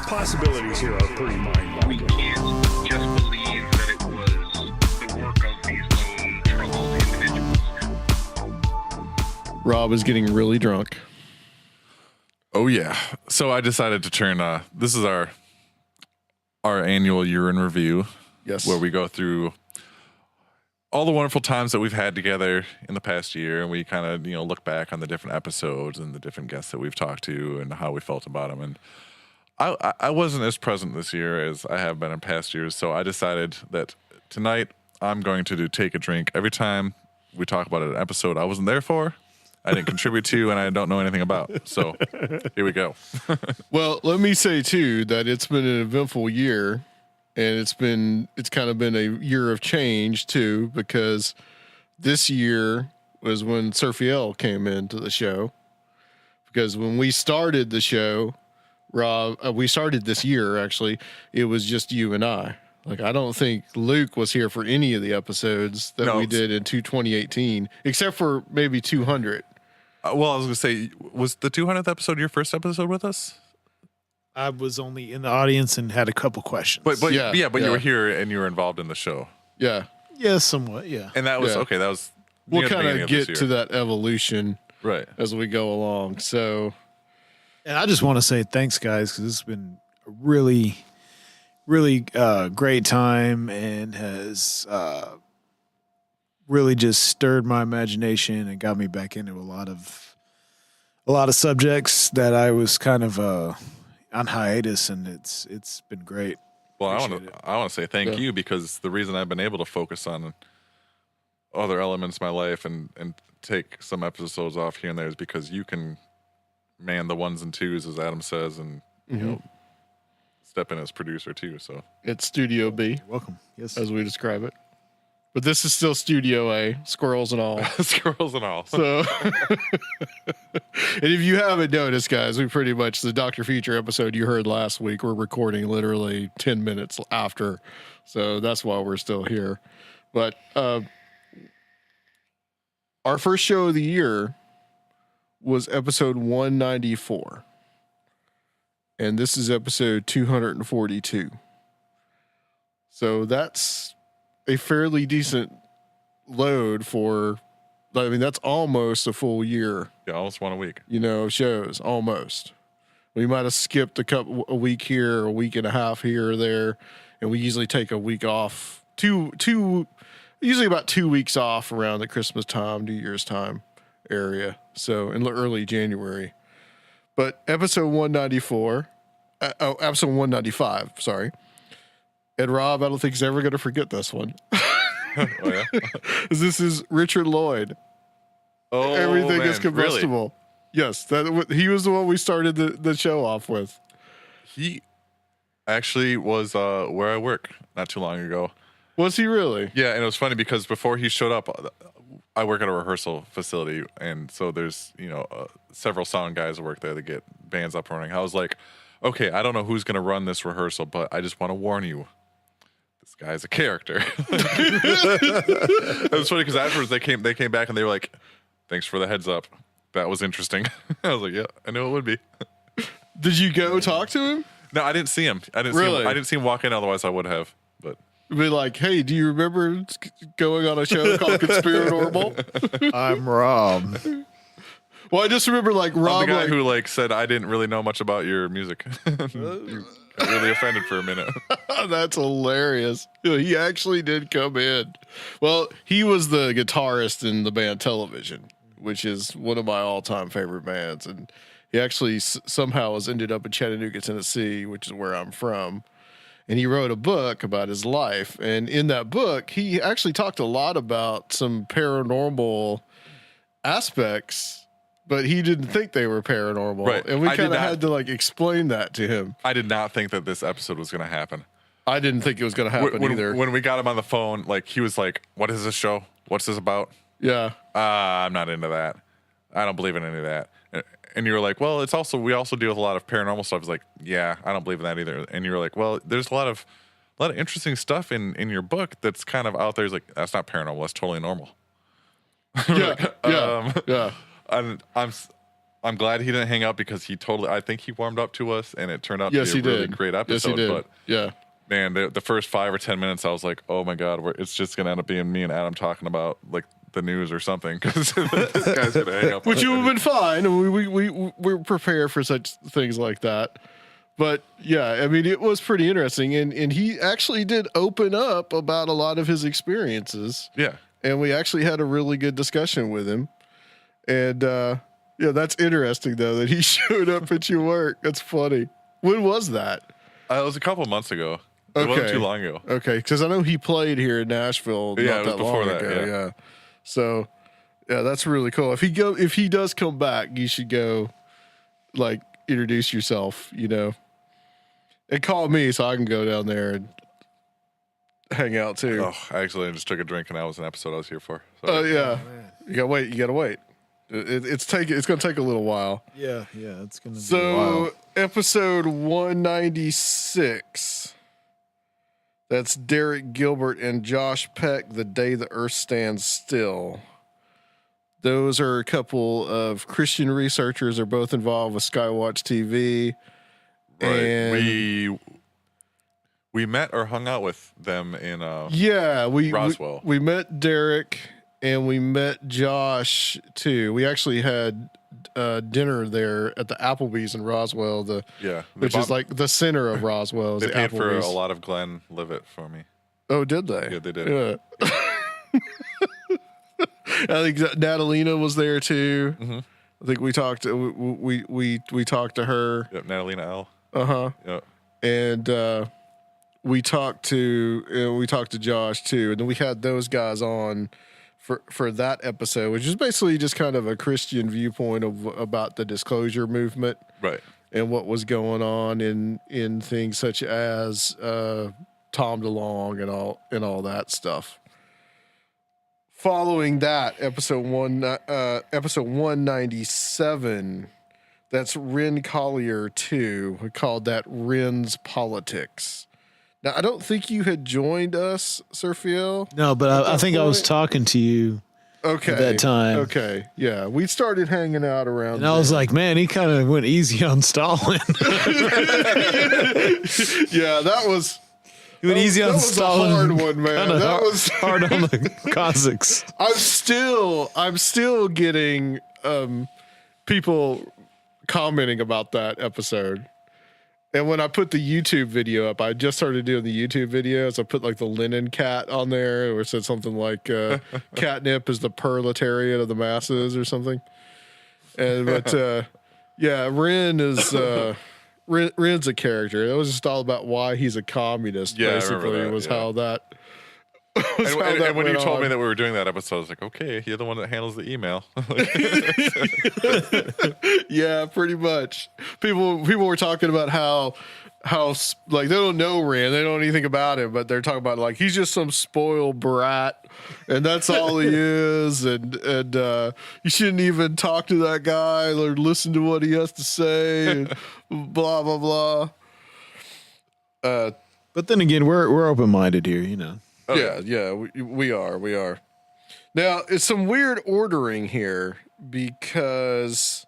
possibilities here are pretty mind-boggling. We can't just believe that it was the work of these lone troubled individuals. Rob is getting really drunk. Oh yeah. So I decided to turn. This is our annual year in review. Yes. Where we go through all the wonderful times that we've had together in the past year, and we kind of look back on the different episodes and the different guests that we've talked to and how we felt about them. And I wasn't as present this year as I have been in past years, so I decided that tonight I'm going to take a drink every time we talk about an episode I wasn't there for, I didn't contribute to, and I don't know anything about. So here we go. Well, let me say too that it's been an eventful year, and it's kind of been a year of change too, because this year was when Surfiel came into the show. Because when we started the show, Rob, we started this year actually, it was just you and I. Like, I don't think Luke was here for any of the episodes that we did in 2018, except for maybe 200. Well, I was going to say, was the 200th episode your first episode with us? I was only in the audience and had a couple questions. But you were here and you were involved in the show. Yeah. Yeah, somewhat, yeah. And that was, okay, that was... We'll kind of get to that evolution as we go along, so... And I just want to say thanks, guys, because this has been a really, really great time and has really just stirred my imagination and got me back into a lot of subjects that I was kind of on hiatus, and it's been great. Well, I want to say thank you, because the reason I've been able to focus on other elements of my life and take some episodes off here and there is because you can man the ones and twos, as Adam says, and step in as producer too. So it's Studio B. You're welcome. Yes, as we describe it. But this is still Studio A, squirrels and all. Squirrels and all. So, and if you haven't noticed, guys, we pretty much, the Dr. Future episode you heard last week, we're recording literally 10 minutes after. So that's why we're still here. But our first show of the year was episode 194. And this is episode 242. So that's a fairly decent load for, I mean, that's almost a full year. Yeah, almost one a week. Shows, almost. We might have skipped a week here, a week and a half here or there, and we usually take a week off, usually about 2 weeks off around the Christmas time, New Year's time area. So in early January. But episode 194, episode 195, sorry. And Rob, I don't think he's ever going to forget this one. Oh, yeah? This is Richard Lloyd. Oh, Everything man, is combustible. Really? Yes, he was the one we started the show off with. He actually was where I work not too long ago. Was he really? Yeah, and it was funny because before he showed up, I work at a rehearsal facility, and so there's several sound guys that work there that get bands up and running. I was like, okay, I don't know who's going to run this rehearsal, but I just want to warn you. This guy's a character. It was funny because afterwards they came back and they were like, "Thanks for the heads up. That was interesting." I was like, "Yeah, I knew it would be." Did you go talk to him? No, I didn't see him. I didn't see him walk in. Otherwise, I would have. But be like, "Hey, do you remember going on a show called Conspirinormal?" I'm Rob. Well, I just remember Rob, I'm the guy who said I didn't really know much about your music. You got really offended for a minute. That's hilarious. He actually did come in. Well, he was the guitarist in the band Television, which is one of my all-time favorite bands, and he actually somehow has ended up in Chattanooga, Tennessee, which is where I'm from. And he wrote a book about his life, and in that book, he actually talked a lot about some paranormal aspects. But he didn't think they were paranormal. Right. And we kind of had to explain that to him. I did not think that this episode was going to happen. I didn't think it was going to happen either. When we got him on the phone, he was like, "What is this show? What's this about?" Yeah. I'm not into that. I don't believe in any of that. And you were like, "Well, we also deal with a lot of paranormal stuff." I was like, "Yeah, I don't believe in that either." And you were like, "Well, there's a lot of interesting stuff in your book that's kind of out there." He's like, "That's not paranormal. That's totally normal." Yeah. Yeah. And I'm glad he didn't hang up because I think he warmed up to us, and it turned out to Yes, be he a really did. great Yes, episode. he did. But Yeah. man, the first 5 or 10 minutes, I was like, oh my God, it's just going to end up being me and Adam talking about like the news or something because this guy's going to hang up. Which on would us. have been fine. And we're prepared for such things like that. But yeah, I mean, it was pretty interesting. And he actually did open up about a lot of his experiences. Yeah. And we actually had a really good discussion with him. And yeah, that's interesting, though, that he showed up at your work. That's funny. When was that? It was a couple months ago. It wasn't too long ago. Okay, because I know he played here in Nashville Yeah, not it was that before long that, ago. yeah. Yeah. So, yeah, that's really cool. If he does come back, you should go, like, introduce yourself, and call me so I can go down there and hang out too. Oh, I just took a drink, and that was an episode I was here for. Oh Sorry. yeah, you gotta wait. It's gonna take a little while. Yeah, it's gonna be So episode 196. That's Derek Gilbert and Josh Peck. The Day the Earth Stands Still. Those are a couple of Christian researchers. They're both involved with Skywatch TV. Right. And we met or hung out with them in Roswell. We met Derek and we met Josh too. We actually had dinner there at the Applebee's in Roswell, which is like the center of Roswell. They the paid for Applebee's. a lot of Glenlivet for me. Oh, did they? Yeah, they did. Yeah. I think Natalina was there too. Mm-hmm. I think we talked. We talked to her. Yep, Natalina L. Yep. And we talked to Josh too, and then we had those guys on for that episode, which is basically just kind of a Christian viewpoint about the disclosure movement, Right. and what was going on in things such as Tom DeLonge and all that stuff. Following that, episode 197, that's Ren Collier 2. We called that Ren's Politics. Now, I don't think you had joined us, Surfiel. No, but I think I was point? talking to you at that time. Okay, yeah. We started hanging out around And I was like, man, he kind of went easy on Stalin. yeah, that was... He went easy on that was Stalin. a hard one, man. Kinda That was hard on the Cossacks. I'm still getting people commenting about that episode. And when I put the YouTube video up, I just started doing the YouTube videos. I put like the linen cat on there, or it said something like catnip is the proletariat of the masses or something. But yeah, Ren is Ren's a character. It was just all about why he's a communist. Yeah, I basically, remember that, was yeah. how that. And when you went told me on. that we were doing that episode, I was like, okay, you're the one that handles the email. Yeah, pretty much. People were talking about how like they don't know Rand, they don't know anything about him, but they're talking about like he's just some spoiled brat, and that's all he is, and you shouldn't even talk to that guy or listen to what he has to say, and blah blah blah. But then again, we're open minded here, Yeah, we are. Now, it's some weird ordering here because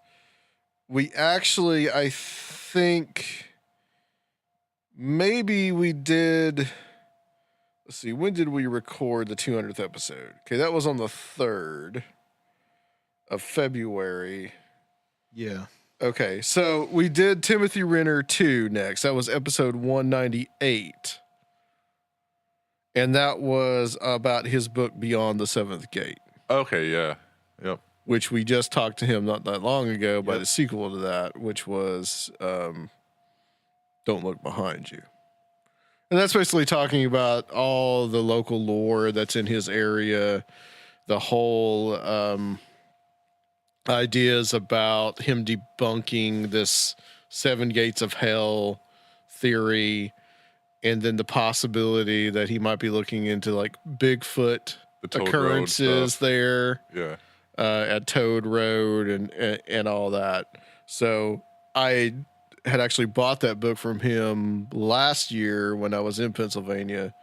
we actually, I think maybe we did. Let's see, when did we record the 200th episode? Okay, that was on the 3rd of February. Yeah. Okay, so we did Timothy Renner 2 next. That was episode 198. And that was about his book Beyond the Seventh Gate, Okay, yeah. Yep. which we just talked to him not that long ago about the sequel to that, which was Don't Look Behind You. And that's basically talking about all the local lore that's in his area, the whole ideas about him debunking this 7 gates of hell theory, and then the possibility that he might be looking into like Bigfoot The Toad Road occurrences stuff. there Yeah. at Toad Road and all that. So I had actually bought that book from him last year when I was in Pennsylvania,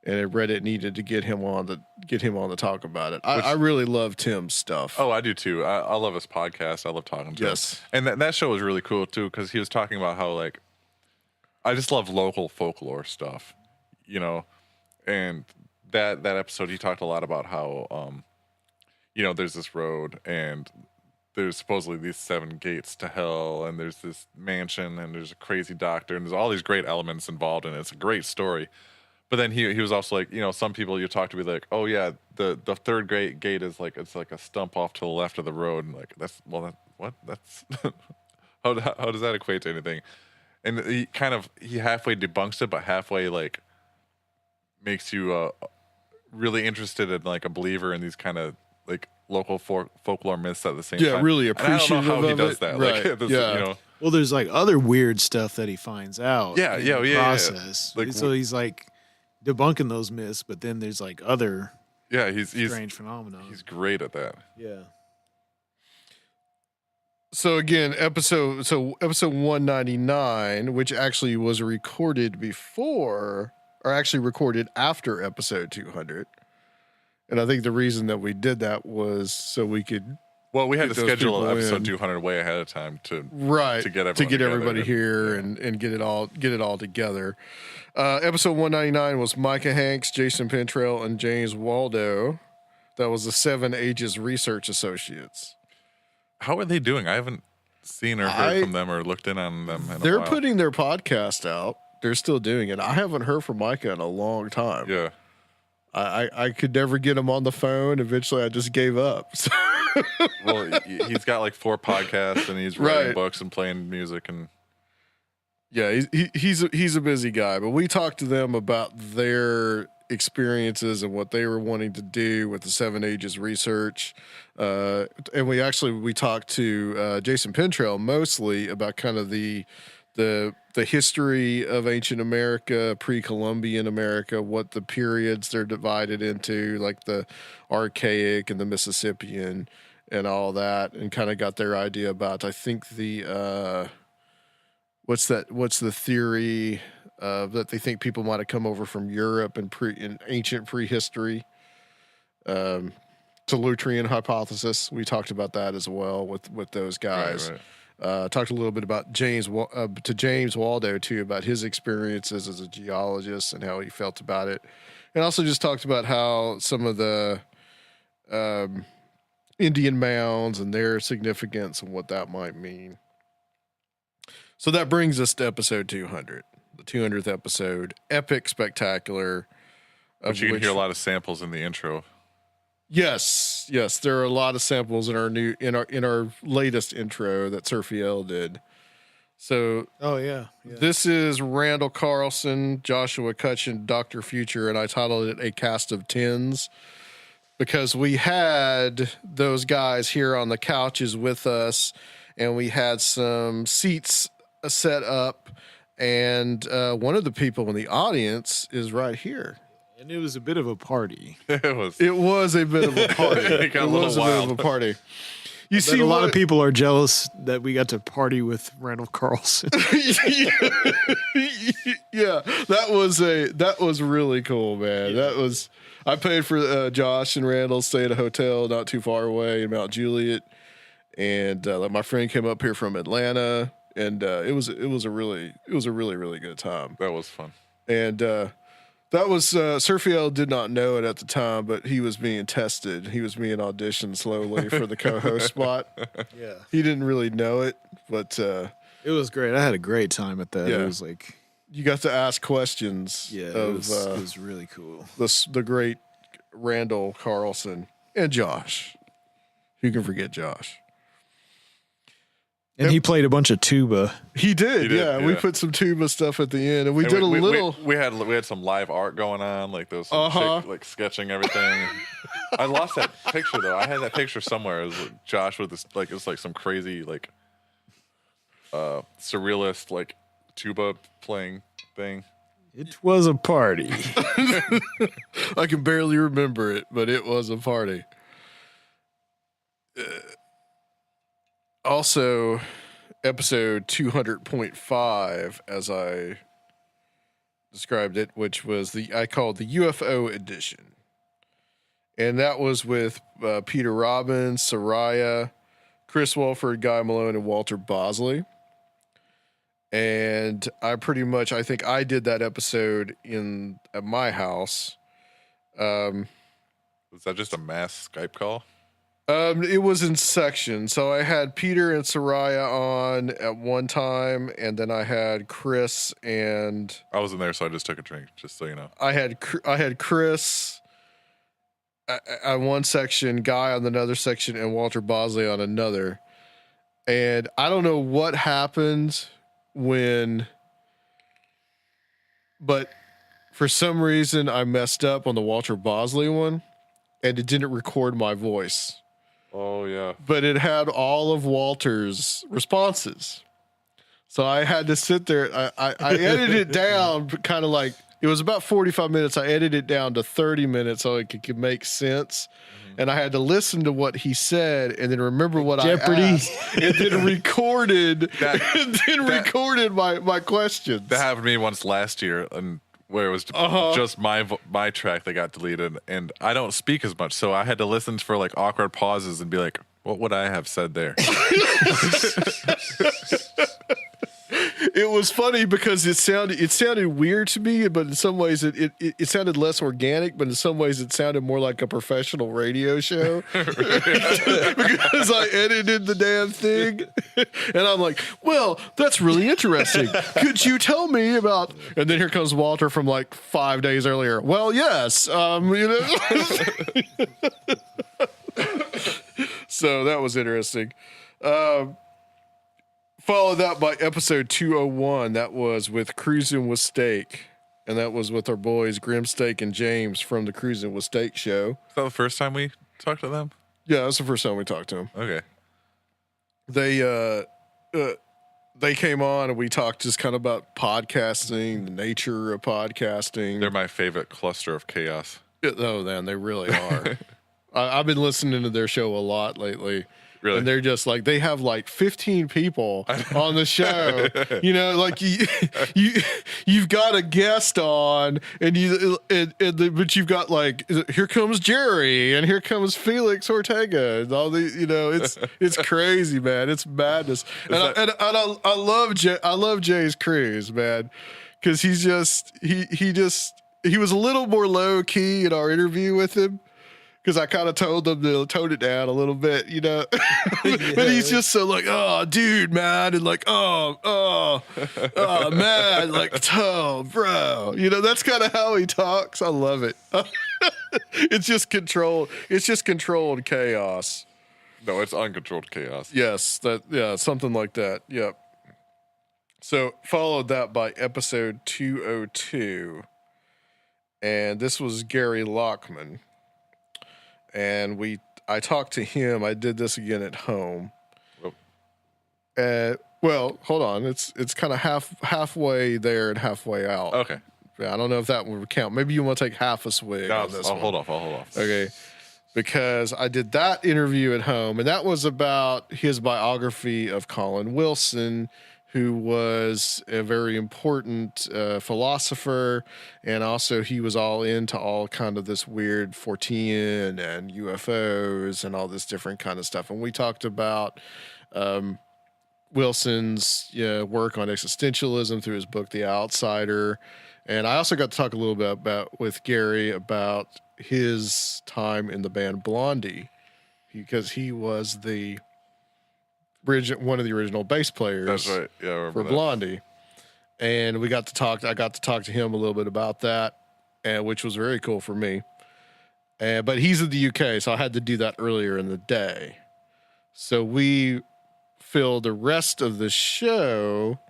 and Reddit needed to get him on to talk about it. I really love Tim's stuff. Oh, I do too. I love his podcast. I love talking to him. And that show was really cool too because he was talking about how like I just love local folklore stuff, you know, and that episode he talked a lot about how you know, there's this road and there's supposedly these 7 gates to hell and there's this mansion and there's a crazy doctor and there's all these great elements involved in it. It's a great story. But then he was also like, you know, some people you talk to be like, oh yeah, the third great gate is like it's like a stump off to the left of the road, and like that's how does that equate to anything? And he halfway debunks it, but halfway like makes you really interested in like a believer in these kind of like local folklore myths at the same time. Yeah, really appreciative. And I don't know how he does it. that. Right. Like, yeah. You know. Well, there's like other weird stuff that he finds out. Yeah, in the yeah. process. Like, so he's like debunking those myths, but then there's like other he's strange phenomena. He's great at that. Yeah. So again, episode 199, which actually was recorded before, or actually recorded after episode 200. And I think the reason that we did that was so we could. Well, we had to schedule episode in. 200 way ahead of time to get everybody here and get it all together. Episode 199 was Micah Hanks, Jason Pentrell, and James Waldo. That was the 7 Ages Research Associates. How are they doing? I haven't seen or heard from them or looked in on them. They're putting their podcast out. They're still doing it. I haven't heard from Micah in a long time. Yeah. I could never get him on the phone. Eventually, I just gave up. Well, he's got like 4 podcasts, and he's writing books and playing music, and yeah, he's a busy guy. But we talked to them about their experiences and what they were wanting to do with the 7 Ages research, and we talked to Jason Pentrell mostly about kind of the history of ancient America, pre-Columbian America, what the periods they're divided into, like the Archaic and the Mississippian and all that, and kind of got their idea about, I think the what's the theory that they think people might have come over from Europe in ancient prehistory. Solutrean hypothesis. We talked about that as well with those guys. Right. Talked a little bit about James Waldo too, about his experiences as a geologist and how he felt about it, and also just talked about how some of the Indian mounds and their significance and what that might mean. So that brings us to episode 200, the 200th episode, epic, spectacular. But you can hear a lot of samples in the intro. Yes, there are a lot of samples in our latest intro that Surfiel did. So, this is Randall Carlson, Joshua Cutchin, Dr. Future, and I titled it A Cast of Tens because we had those guys here on the couches with us, and we had some seats set up, and one of the people in the audience is right here. And it was a bit of a party. It was a bit of a party. It was a bit of a party. You see, a lot of people are jealous that we got to party with Randall Carlson. Yeah, that was really cool, man. Yeah. I paid for Josh and Randall stay at a hotel not too far away in Mount Juliet, and my friend came up here from Atlanta, and it was a really good time. That was fun, and. That was Surfiel did not know it at the time, but he was being tested. He was being auditioned slowly for the co-host spot. Yeah, he didn't really know it, but it was great. I had a great time at that. Yeah. It was like you got to ask questions. Yeah, it was really cool. The great Randall Carlson and Josh. Who can forget Josh? And he played a bunch of tuba. He did, yeah. We put some tuba stuff at the end, and we had some live art going on, like there was some chick, like sketching everything. I lost that picture though. I had that picture somewhere. It was like Josh with this, like it was like some crazy like surrealist like tuba playing thing. It was a party. I can barely remember it, but it was a party. Also, episode 200.5, as I described it, which was I called the UFO edition. And that was with Peter Robbins, Soraya, Chris Walford, Guy Malone, and Walter Bosley. And I think I did that episode at my house. Was that just a mass Skype call? It was in sections. So I had Peter and Soraya on at one time, and then I had Chris and I wasn't there, so I just took a drink, just so you know. I had Chris on one section, Guy on another section, and Walter Bosley on another. And I don't know what happened but for some reason I messed up on the Walter Bosley one, and it didn't record my voice. Oh, yeah. But it had all of Walter's responses. So I had to sit there. I edited it down, kind of like it was about 45 minutes. I edited it down to 30 minutes so it could make sense. And I had to listen to what he said and then remember what Jeopardy. I asked. And then recorded my questions. That happened to me once last year, and where it was just my track that got deleted, and I don't speak as much, so I had to listen for like awkward pauses and be like, what would I have said there? It was funny because it sounded weird to me, but in some ways it sounded less organic, but in some ways it sounded more like a professional radio show because I edited the damn thing. And I'm like, well, that's really interesting. Could you tell me about, and then here comes Walter from like 5 days earlier. Well, yes. So that was interesting. Followed that by episode 201. That was with Cruisin' with Steak. And that was with our boys Grim Steak and James from the Cruisin' with Steak show. Is that the first time we talked to them? Yeah, that's the first time we talked to them. Okay. They came on and we talked just kind of about podcasting, the nature of podcasting. They're my favorite cluster of chaos. Oh, man, they really are. I've been listening to their show a lot lately. Really? And they're just like, they have like 15 people on the show, like you've got a guest on but you've got like, here comes Jerry and here comes Felix Ortega and all the, it's crazy, man. It's madness. I love Jay's Cruise, man. Cause he was a little more low key in our interview with him. Because I kind of told them to tone it down a little bit, But he's just so like, oh, dude, man. And like, oh, man. Like, oh, bro. That's kind of how he talks. I love it. It's just controlled. It's just controlled chaos. No, it's uncontrolled chaos. Yes. Something like that. Yep. So followed that by episode 202. And this was Gary Lockman. And I talked to him. I did this again at home. Well, hold on. It's kind of halfway there and halfway out. Okay. I don't know if that would count. Maybe you want to take half a swig on this I'll one. hold off. Okay. Because I did that interview at home, and that was about his biography of Colin Wilson, who was a very important philosopher, and also he was all into all kind of this weird Fortean and UFOs and all this different kind of stuff. And we talked about Wilson's work on existentialism through his book, The Outsider. And I also got to talk a little bit with Gary about his time in the band Blondie, because he was one of the original bass players. That's right. Yeah, I remember for that. Blondie. And I got to talk to him a little bit about that, which was very cool for me. But he's in the UK, so I had to do that earlier in the day. So we filled the rest of the show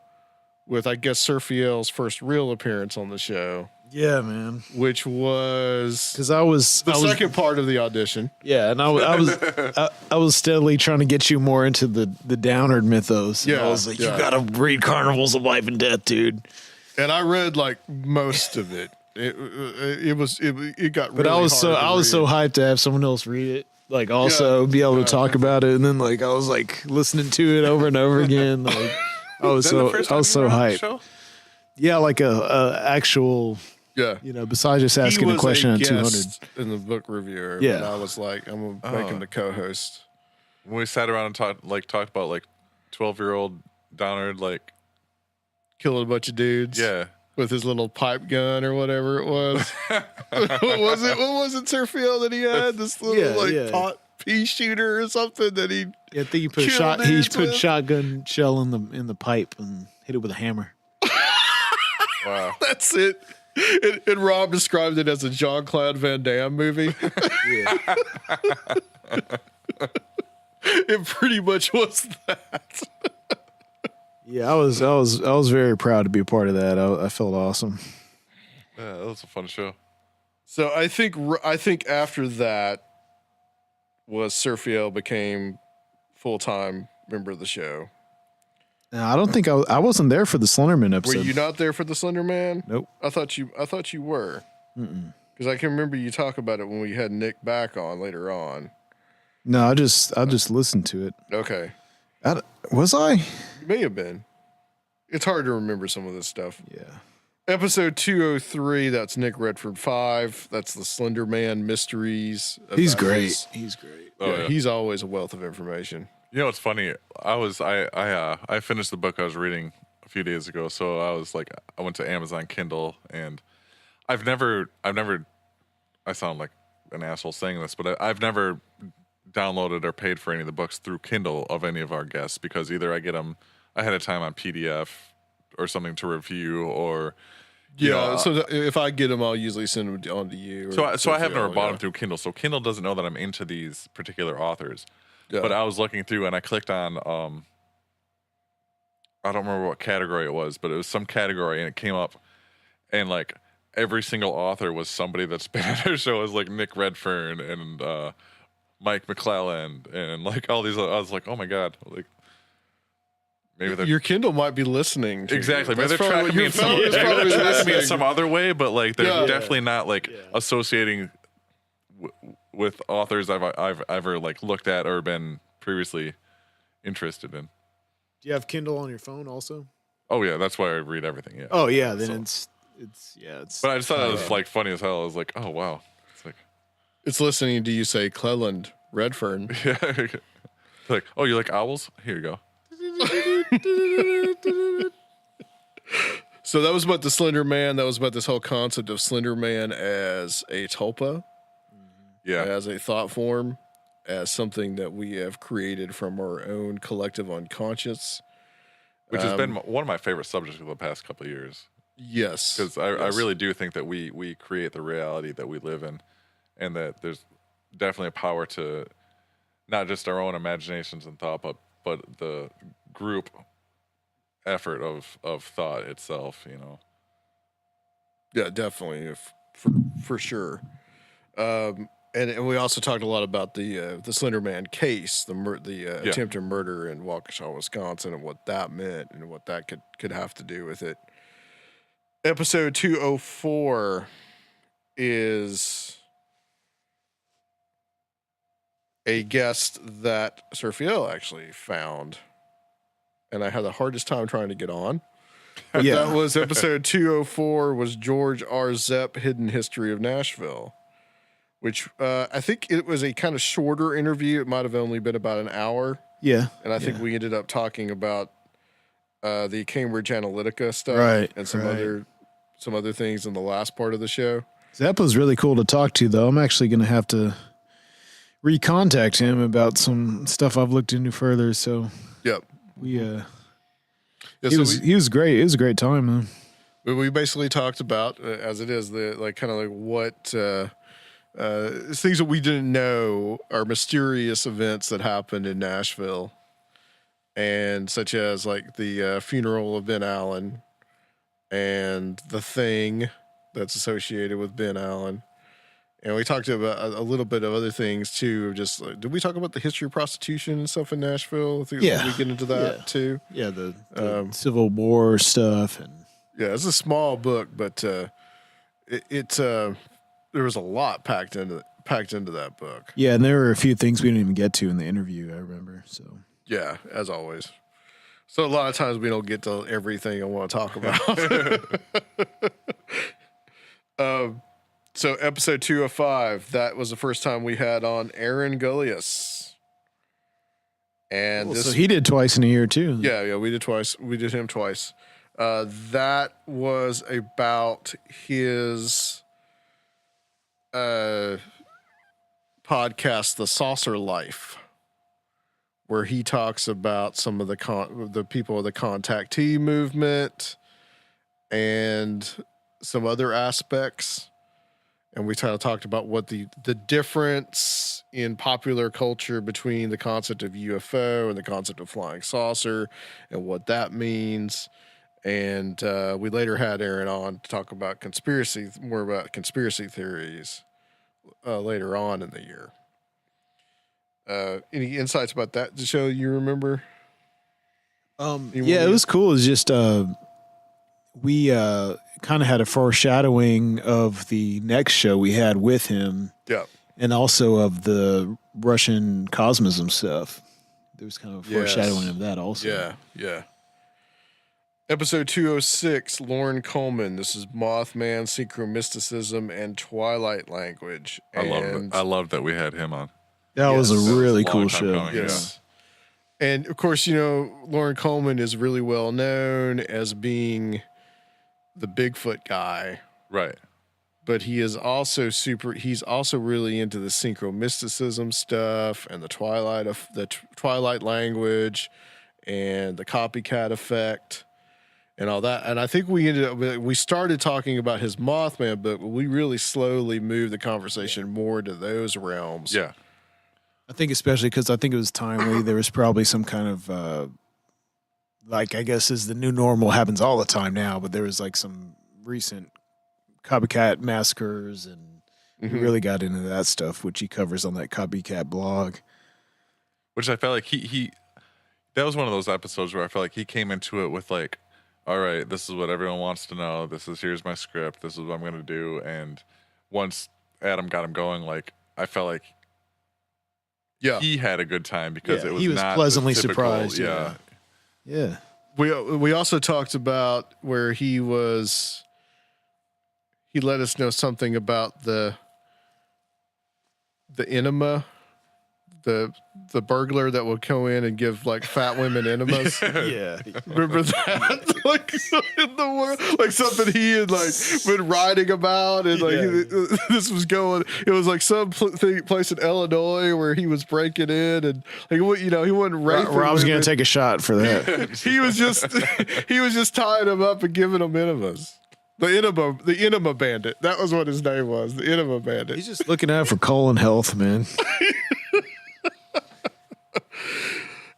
with, I guess, Surfiel's first real appearance on the show. Yeah, man. Which was because I was the second part of the audition. Yeah, and I was steadily trying to get you more into the Downard mythos. And I was like, you gotta read Carnivals of Life and Death, dude. And I read like most of it. It got. But really I was so hyped to have someone else read it. Like also be able to talk about it, and then like I was like listening to it over and over again. Like I was so hyped. Yeah, like a actual, Yeah. besides just asking He a was question on 200. guest in the book reviewer. Yeah. But I was like, I'm going to make him the co-host. When we sat around and talked about like 12-year-old Downard, like, Killing a bunch of dudes. yeah. With his little pipe gun or whatever it was. What was it? What was it, Sergio, that he had? This little pot pea shooter or something that he. Yeah, I think he put Kill he dudes put with- shotgun shell in the pipe and hit it with a hammer. Wow. That's it. And Rob described it as a Jean-Claude Van Damme movie. Yeah. It pretty much was that. Yeah, I was very proud to be a part of that. I felt awesome. Yeah, that was a fun show. So I think after that was Sergio became full-time member of the show. Now, I don't think I wasn't there for the Slenderman Were episode. you not there for the Slender Man? Nope. I thought you were. Because I can remember you talk about it when we had Nick back on later on. No, I just listened to it. Okay. Was I? You may have been. It's hard to remember some of this stuff. Yeah. Episode 203, that's Nick Redford 5. That's the Slender Man Mysteries. He's About great. his- He's great. Oh, yeah, yeah. he's always a wealth of information. You know what's funny? I finished the book I was reading a few days ago, so I went to Amazon Kindle, and I've never I sound like an asshole saying this, but I've never downloaded or paid for any of the books through Kindle of any of our guests, because either I get them ahead of time on PDF or something to review, or you know, So if I get them, I'll usually send them on to you. so I have never bought yeah. them through Kindle, so Kindle doesn't know that I'm into these particular authors. Yeah. But I was looking through and I clicked on I don't remember what category it was, but it was some category, and it came up, and like every single author was somebody that's been on their show. It was like Nick Redfern and Mike McClellan and like all these. I was like, oh my god, like maybe they're Your Kindle might be listening. To exactly. You. Maybe That's they're probably tracking me what in some. your phone is Maybe probably they're tracking me in listening. some other way, but like they're Yeah. definitely not like associating with authors I've ever like looked at or been previously interested in. Do you have Kindle on your phone also? Oh yeah, that's why I read everything. Yeah. Oh yeah, then So- it's. But I just thought it was like funny as hell. I was like, oh wow, it's like It's listening to you say Cleland Redfern. yeah, like oh you like owls? Here you go. So that was about the Slender Man. That was about this whole concept of Slender Man as a tulpa, Yeah, as a thought form, as something that we have created from our own collective unconscious. which has been one of my favorite subjects of the past couple of years, Yes. because I really do think that we create the reality that we live in, and that there's definitely a power to not just our own imaginations and thought, but the group effort of thought itself. You know. Yeah, definitely, for sure. And we also talked a lot about the Slender Man case, the attempted murder in Waukesha, Wisconsin, and what that meant and what that could have to do with it. Episode 204 is a guest that Sergio actually found, and I had the hardest time trying to get on. Yeah. That was episode 204 was George R. Zepp, Hidden History of Nashville, which I think it was a kind of shorter interview. It might have only been about an hour. Yeah. And I think we ended up talking about the Cambridge Analytica stuff, Right, and some other things in the last part of the show. Zepp was really cool to talk to, though. I'm actually going to have to recontact him about some stuff I've looked into further. So Yep. he so was great. It was a great time, man. we basically talked about as it is the like kind of like what things that we didn't know are mysterious events that happened in Nashville, and such as like the funeral of Ben Allen and the thing that's associated with Ben Allen. And we talked about a little bit of other things too. Just like, did we talk about the history of prostitution and stuff in Nashville? I think Yeah. we get into that too. Yeah, the Civil War stuff and Yeah, it's a small book, but there was a lot packed into that book. and there were a few things we didn't even get to in the interview. I remember. So Yeah, as always. So a lot of times we don't get to everything I want to talk about. So episode 205, that was the first time we had on Aaron Gullius. And Cool. this, So he did twice in a year too. yeah, we did twice. We did him twice. That was about his podcast, The Saucer Life, where he talks about some of the people of the contactee movement and some other aspects. And we kind of talked about what the difference in popular culture between the concept of UFO and the concept of flying saucer and what that means. And we later had Aaron on to talk about more about conspiracy theories later on in the year. Any insights about that show you remember? Yeah, it was cool. It's just we kind of had a foreshadowing of the next show we had with him. Yeah. And also of the Russian cosmism stuff. There was kind of a foreshadowing of that also. Yeah. Episode 206, Lauren Coleman. This is Mothman, Synchromysticism, and Twilight Language. I love that we had him on. That was a really long cool time show. coming, Yes. And of course, Lauren Coleman is really well known as being the Bigfoot guy, Right. but he is also he's also really into the synchromysticism stuff and the Twilight language and the copycat effect and all that. And I think we started talking about his Mothman book, but we really slowly moved the conversation more to those realms. Yeah. I think especially because I think it was timely. There was probably some kind of like, I guess is the new normal happens all the time now, but there was like some recent copycat massacres and we really got into that stuff, which he covers on that copycat blog. Which I felt like he that was one of those episodes where I felt like he came into it with like, all right, this is what everyone wants to know. Here's my script. This is what I'm going to do. And once Adam got him going, like, I felt like he had a good time because it was he was not pleasantly the typical, surprised. Yeah. We also talked about where he let us know something about the enema, the burglar that would go in and give like fat women enemas. Yeah. Remember that? Like in the world, like something he had like been writing about, and like this was going. It was like some place in Illinois where he was breaking in, and like he wasn't raping. Rob's women. gonna take a shot for that. He was just tying them up and giving them enemas. The enema bandit. That was what his name was. The enema bandit. He's just looking out for colon health, man.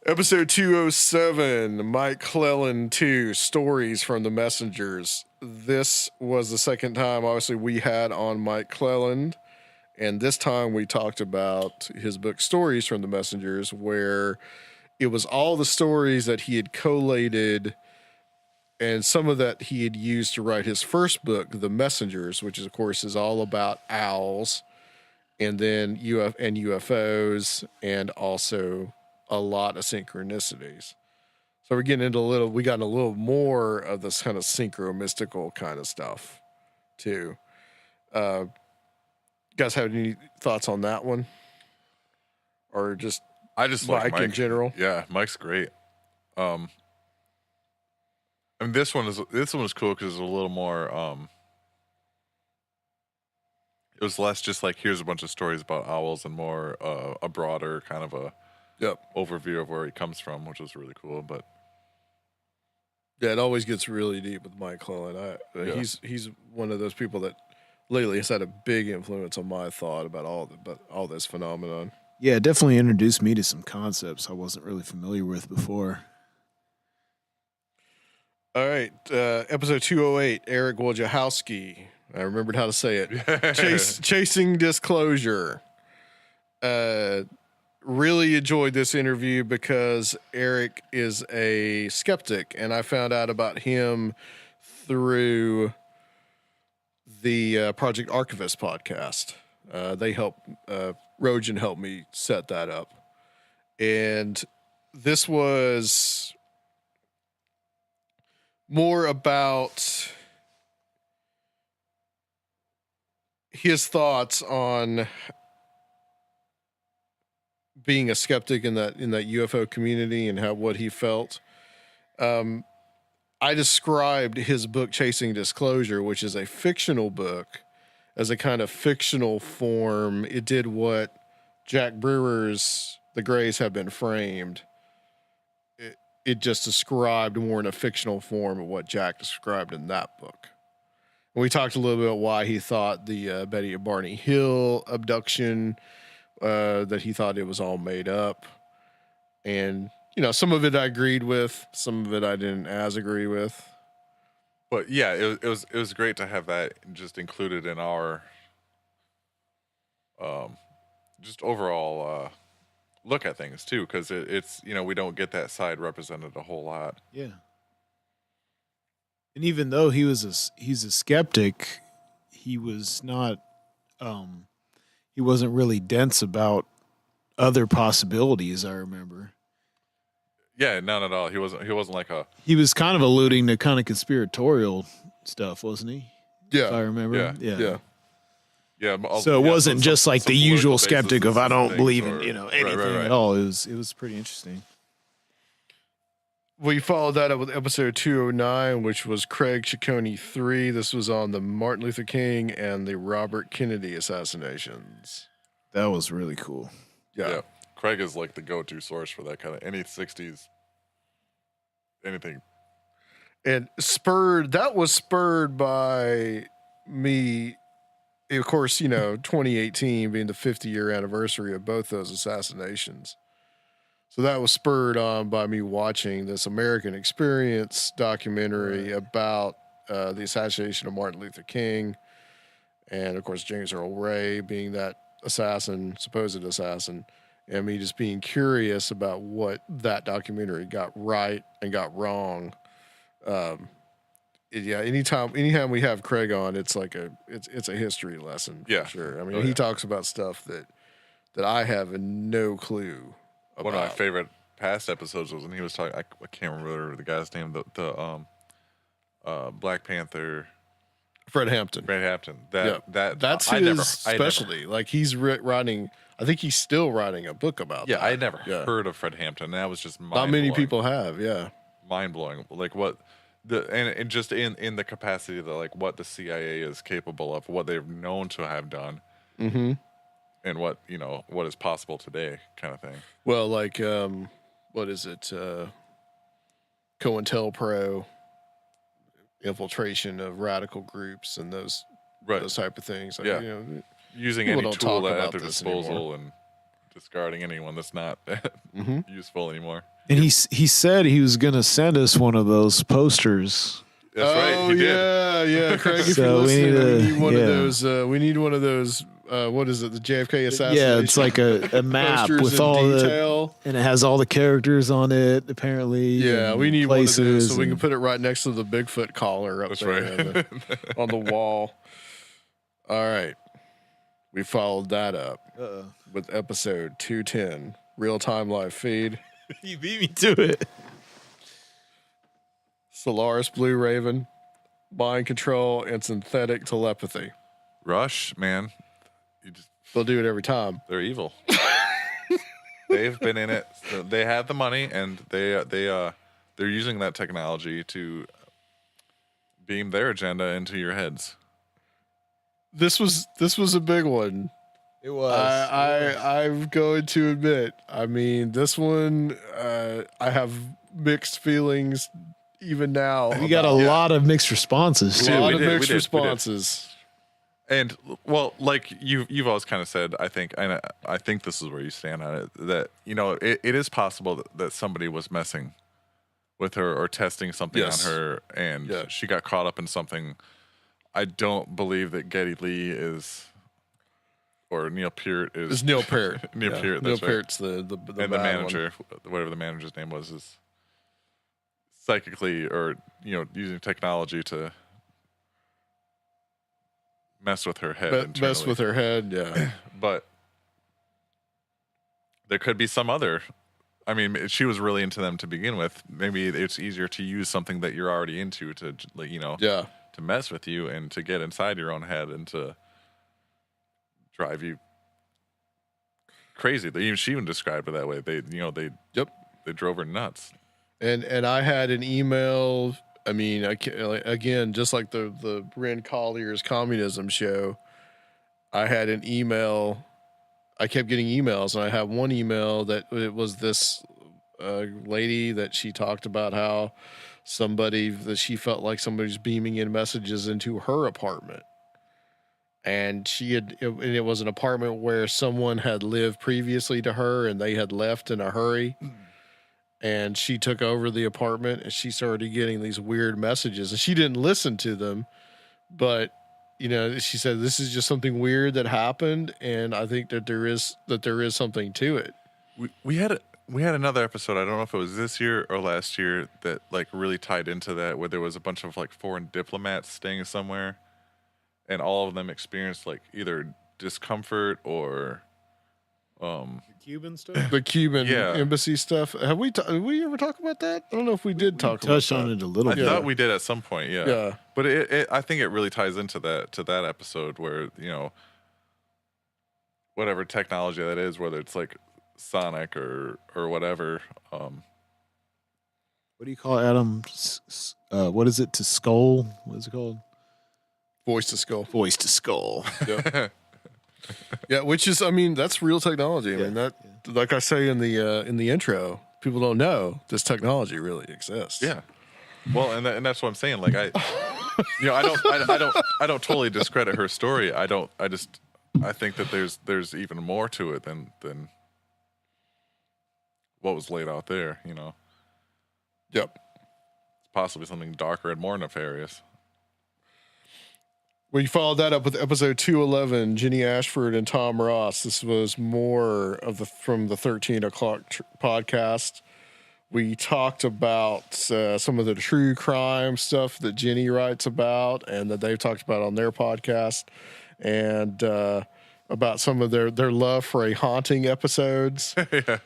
Episode 207, Mike Clellan 2, Stories from the Messengers. This was the second time, obviously, we had on Mike Clellan. And this time we talked about his book, Stories from the Messengers, where it was all the stories that he had collated and some of that he had used to write his first book, The Messengers, which, of course, is all about owls and then UFOs and also a lot of synchronicities. So we're getting into we got a little more of this kind of synchro-mystical kind of stuff too. Guys have any thoughts on that one? Or just I just like Mike in general? Yeah, Mike's great. I mean, this one was cool because it's a little more. It was less just like here's a bunch of stories about owls and more a broader kind of a overview of where he comes from, which was really cool. But yeah, it always gets really deep with Mike Clellan. He's one of those people that lately has had a big influence on my thought about all this phenomenon. Yeah, it definitely introduced me to some concepts I wasn't really familiar with before. All right, episode 208, Eric Wojciechowski. I remembered how to say it. Chasing Disclosure. Really enjoyed this interview because Eric is a skeptic, and I found out about him through the Project Archivist podcast. Rojan helped me set that up. And this was more about his thoughts on being a skeptic in that UFO community and what he felt. I described his book Chasing Disclosure, which is a fictional book, as a kind of fictional form. It did what Jack Brewer's The Greys Have Been Framed. It just described more in a fictional form of what Jack described in that book. And we talked a little bit about why he thought the Betty and Barney Hill abduction, that he thought it was all made up. And, some of it I agreed with, some of it I didn't as agree with. But yeah, it was great to have that just included in our just overall look at things too, because it's we don't get that side represented a whole lot. Yeah. And even though he's a skeptic, he was not he wasn't really dense about other possibilities, I remember. Yeah, none at all. He wasn't like a. He was kind of alluding to kind of conspiratorial stuff, wasn't he? Yeah, if I remember. Yeah. So it wasn't just like the usual political skeptic of I don't believe in anything right. at all. It was pretty interesting. We followed that up with episode 209, which was Craig Ciccone 3. This was on the Martin Luther King and the Robert Kennedy assassinations. That was really cool. Yeah. Craig is like the go-to source for that kind of any 60s anything. And that was spurred by me, of course, 2018 being the 50-year anniversary of both those assassinations. So that was spurred on by me watching this American Experience documentary about the assassination of Martin Luther King. And, of course, James Earl Ray being that supposed assassin, and me just being curious about what that documentary got right and got wrong. Anytime we have Craig on, it's like it's a history lesson. For sure. I mean, he talks about stuff that I have no clue about. One of my favorite past episodes was when he was talking. I can't remember the guy's name. The Black Panther. Fred Hampton. That's his specialty. Like he's writing. I think he's still writing a book about. Yeah, that. I had never heard of Fred Hampton. That was just not many people have. Yeah, mind blowing. Like what and just in the capacity that like what the CIA is capable of, what they've known to have done, and what what is possible today, kind of thing. Well, like what is it? COINTELPRO. Infiltration of radical groups and those type of things. Like, using any tool at their disposal and discarding anyone that's not useful anymore. And he said he was going to send us one of those posters. That's right. He did. Yeah. Craig, if you're listening, we need one of those. We need one of those. What is it? The JFK assassination. Yeah, it's like a map with all detail. And it has all the characters on it. Apparently. Yeah, we need one of those so we can put it right next to the Bigfoot collar up there on the wall. All right, we followed that up with episode 210, Real Time Live Feed. You beat me to it. Solaris Blue Raven, Mind Control, and Synthetic Telepathy. Rush, man. They'll do it every time. They're evil. They've been in it. So they have the money, and they're using that technology to beam their agenda into your heads. This was a big one. It was. I'm going to admit. I mean, this one I have mixed feelings even now. We got a lot of mixed responses too. A lot of mixed responses. And well, like you've always kind of said, I think, and I think this is where you stand on it, that it is possible that somebody was messing with her or testing something on her, and she got caught up in something. I don't believe that Geddy Lee is, or Neil Peart is. It's Neil Peart. Neil Peart. Neil That's Peart's right. the and the manager, whatever the manager's name was, is psychically or using technology to mess with her head. Mess with her head, yeah. But there could be some other. I mean, she was really into them to begin with. Maybe it's easier to use something that you're already into to, like, Yeah. to mess with you and to get inside your own head and to drive you crazy. She even described it that way. They drove her nuts. And I had an email. I mean, again, just like the Bryn Collier's communism show, I had an email. I kept getting emails, and I have one email that it was this lady that she talked about how that she felt like somebody's beaming in messages into her apartment. And it was an apartment where someone had lived previously to her and they had left in a hurry. And she took over the apartment and she started getting these weird messages, and she didn't listen to them, but she said, this is just something weird that happened. And I think that there is something to it. We had another episode. I don't know if it was this year or last year that like really tied into that, where there was a bunch of like foreign diplomats staying somewhere, and all of them experienced like either discomfort or Cuban stuff. The Cuban Yeah. embassy stuff. Did we ever talk about that? I don't know if we did talk about Touched on it a little I bit. thought we did at some point. Yeah. Yeah. But I think it really ties into that episode where, whatever technology that is, whether it's like sonic or whatever. What do you call it, Adam? What is it to skull? What is it called? Voice to skull. Voice to skull. Yeah. Yeah, which is, I mean, that's real technology. I mean, that, like I say in the intro, people don't know this technology really exists. Yeah. Well, and that's what I'm saying. Like I don't totally discredit her story. I think that there's even more to it than what was laid out there. Yep. It's possibly something darker and more nefarious. We followed that up with episode 211, Jenny Ashford and Tom Ross. This was more of from the 13 o'clock podcast. We talked about some of the true crime stuff that Jenny writes about and that they've talked about on their podcast, and about some of their love for a haunting episodes. Yeah.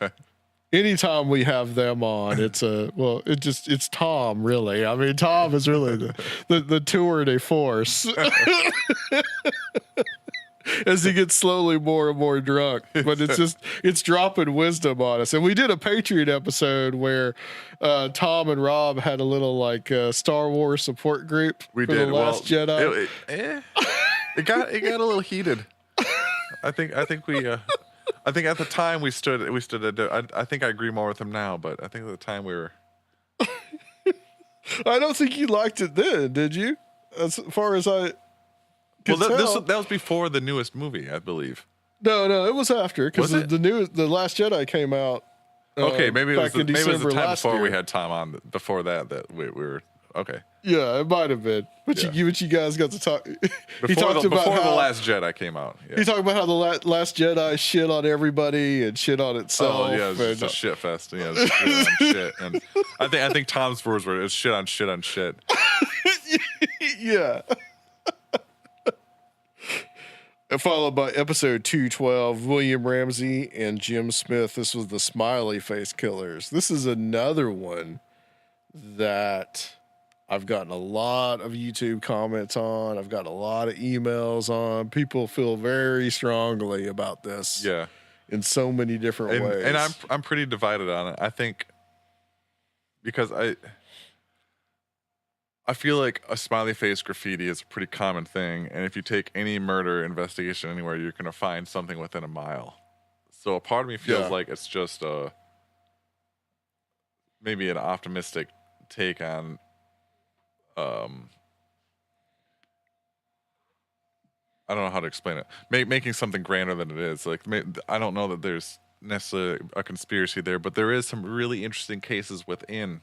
Anytime we have them on, it's Tom, really. I mean, Tom is really the tour de force as he gets slowly more and more drunk. But it's dropping wisdom on us. And we did a Patreon episode where Tom and Rob had a little like Star Wars support group. We for did. The Last Jedi. It got a little heated. I think at the time we stood I think I agree more with him now, but I think at the time we were. I don't think you liked it then, did you? As far as I could tell. That was before the newest movie, I believe. No, it was after, because Was it? The Last Jedi came out. Okay, maybe it was back in the December time last before year. we had Tom on. Before that we were okay. Yeah, it might have been. But Yeah. you guys got to talk. Before He talked about before how the Last Jedi came out. Yeah. he talked about how the Last Jedi shit on everybody and shit on itself. Oh yeah, it's just and, a shit fest. Yeah, it's shit on shit. And I think Tom's words were it's shit on shit on shit. yeah. And followed by episode 212, William Ramsey and Jim Smith. This was the Smiley Face Killers. This is another one that I've gotten a lot of YouTube comments on. I've got a lot of emails on. People feel very strongly about this. Yeah. In so many different ways. And I'm pretty divided on it. I think because I feel like a smiley face graffiti is a pretty common thing, and if you take any murder investigation anywhere, you're gonna find something within a mile. So a part of me feels like it's just maybe an optimistic take on I don't know how to explain it. Making something grander than it is. Like I don't know that there's necessarily a conspiracy there, but there is some really interesting cases within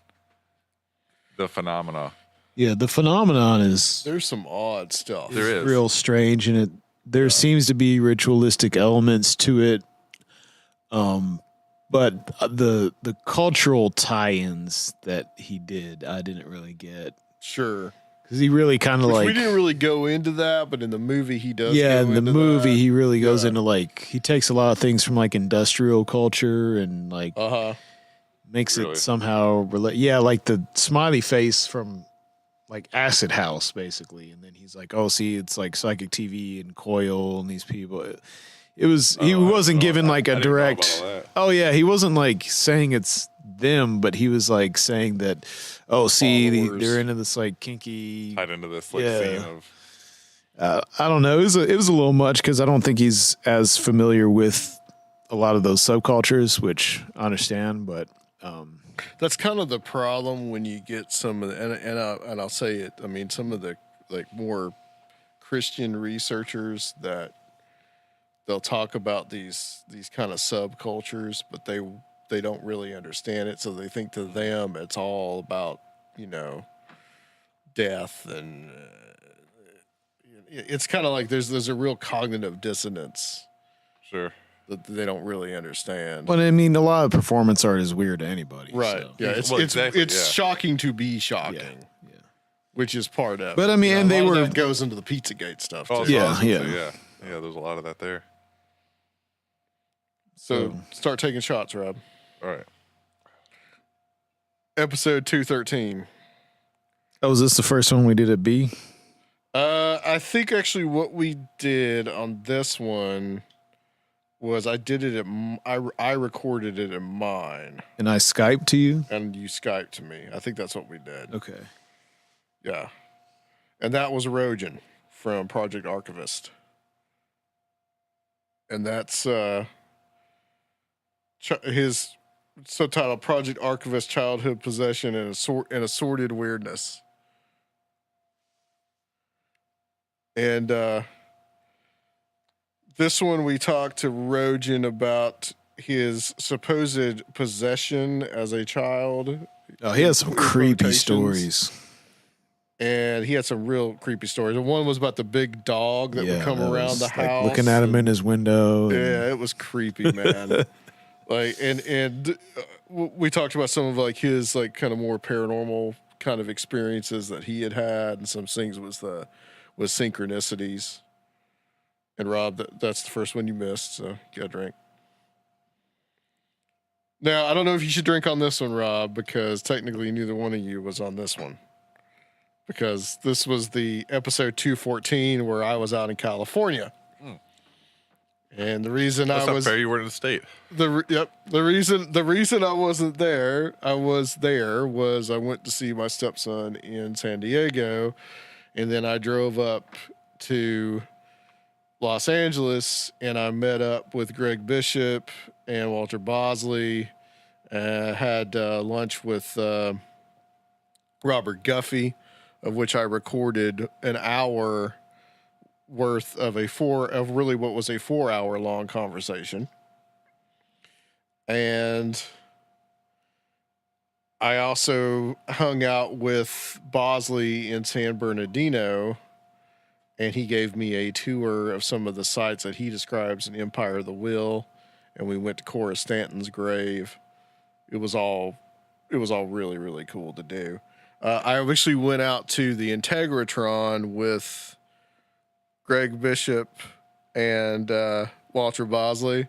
the phenomena. Yeah, the phenomenon is There's some odd stuff. There is. real strange, and there seems to be ritualistic elements to it. But the cultural tie-ins that he did, I didn't really get, Sure. because he really kind of like we didn't really go into that, but in the movie he does. yeah, go in the into movie that. he really goes Yeah. into like he takes a lot of things from like industrial culture and like Uh-huh. makes Really? it somehow relate. Yeah, like the smiley face from like Acid House, basically. And then he's like, "Oh, see, it's like Psychic TV and Coil and these people." It was he wasn't given like a I didn't know about direct. all that. Oh yeah, he wasn't like saying it's them, but he was like saying that. Oh, see, Followers. they're into this like kinky. Tied into this like Yeah. scene of I don't know. It was a little much because I don't think he's as familiar with a lot of those subcultures, which I understand. But That's kind of the problem when you get some of the, and I'll say it. I mean, some of the like more Christian researchers that they'll talk about these kind of subcultures, but they don't really understand it, so they think to them it's all about death, and it's kind of like there's a real cognitive dissonance sure. that they don't really understand. I mean, a lot of performance art is weird to anybody. Right? So. Yeah, it's Well, it's exactly, it's yeah. shocking to be shocking. Yeah. Which is part of it. But, I mean, and a they lot of were- that goes into the Pizzagate stuff too. Oh, Yeah, so- yeah. yeah. There's a lot of that there. So start taking shots, Rob. All right. Episode 213. Oh, was this the first one we did at B? I think actually what we did on this one was I did it at I recorded it in mine, And I Skyped to you? and you Skyped to me. I think that's what we did. Okay. Yeah, and that was Rogan from Project Archivist, and that's his subtitle: Project Archivist: Childhood Possession and Assorted Weirdness. And this one, we talked to Rogan about his supposed possession as a child. Oh, he has some In creepy quotations. stories. And he had some real creepy stories. And one was about the big dog that would come that around was, the like, house. looking at him and- in his window. and- Yeah, it was creepy, man. Like, and we talked about some of like his like kind of more paranormal kind of experiences that he had, and some things was synchronicities. And Rob, that's the first one you missed, so you got a drink. Now, I don't know if you should drink on this one, Rob, because technically neither one of you was on this one. Because this was the episode 214 where I was out in California. And the reason That's I not was fair. You weren't in the state. the reason I wasn't there, I went to see my stepson in San Diego, and then I drove up to Los Angeles, and I met up with Greg Bishop and Walter Bosley, had lunch with Robert Guffey, of which I recorded an hour worth of really what was a 4-hour long conversation. And I also hung out with Bosley in San Bernardino, and he gave me a tour of some of the sites that he describes in Empire of the Wheel, and we went to Cora Stanton's grave. It was all really, really cool to do. I actually went out to the Integratron with Greg Bishop and Walter Bosley,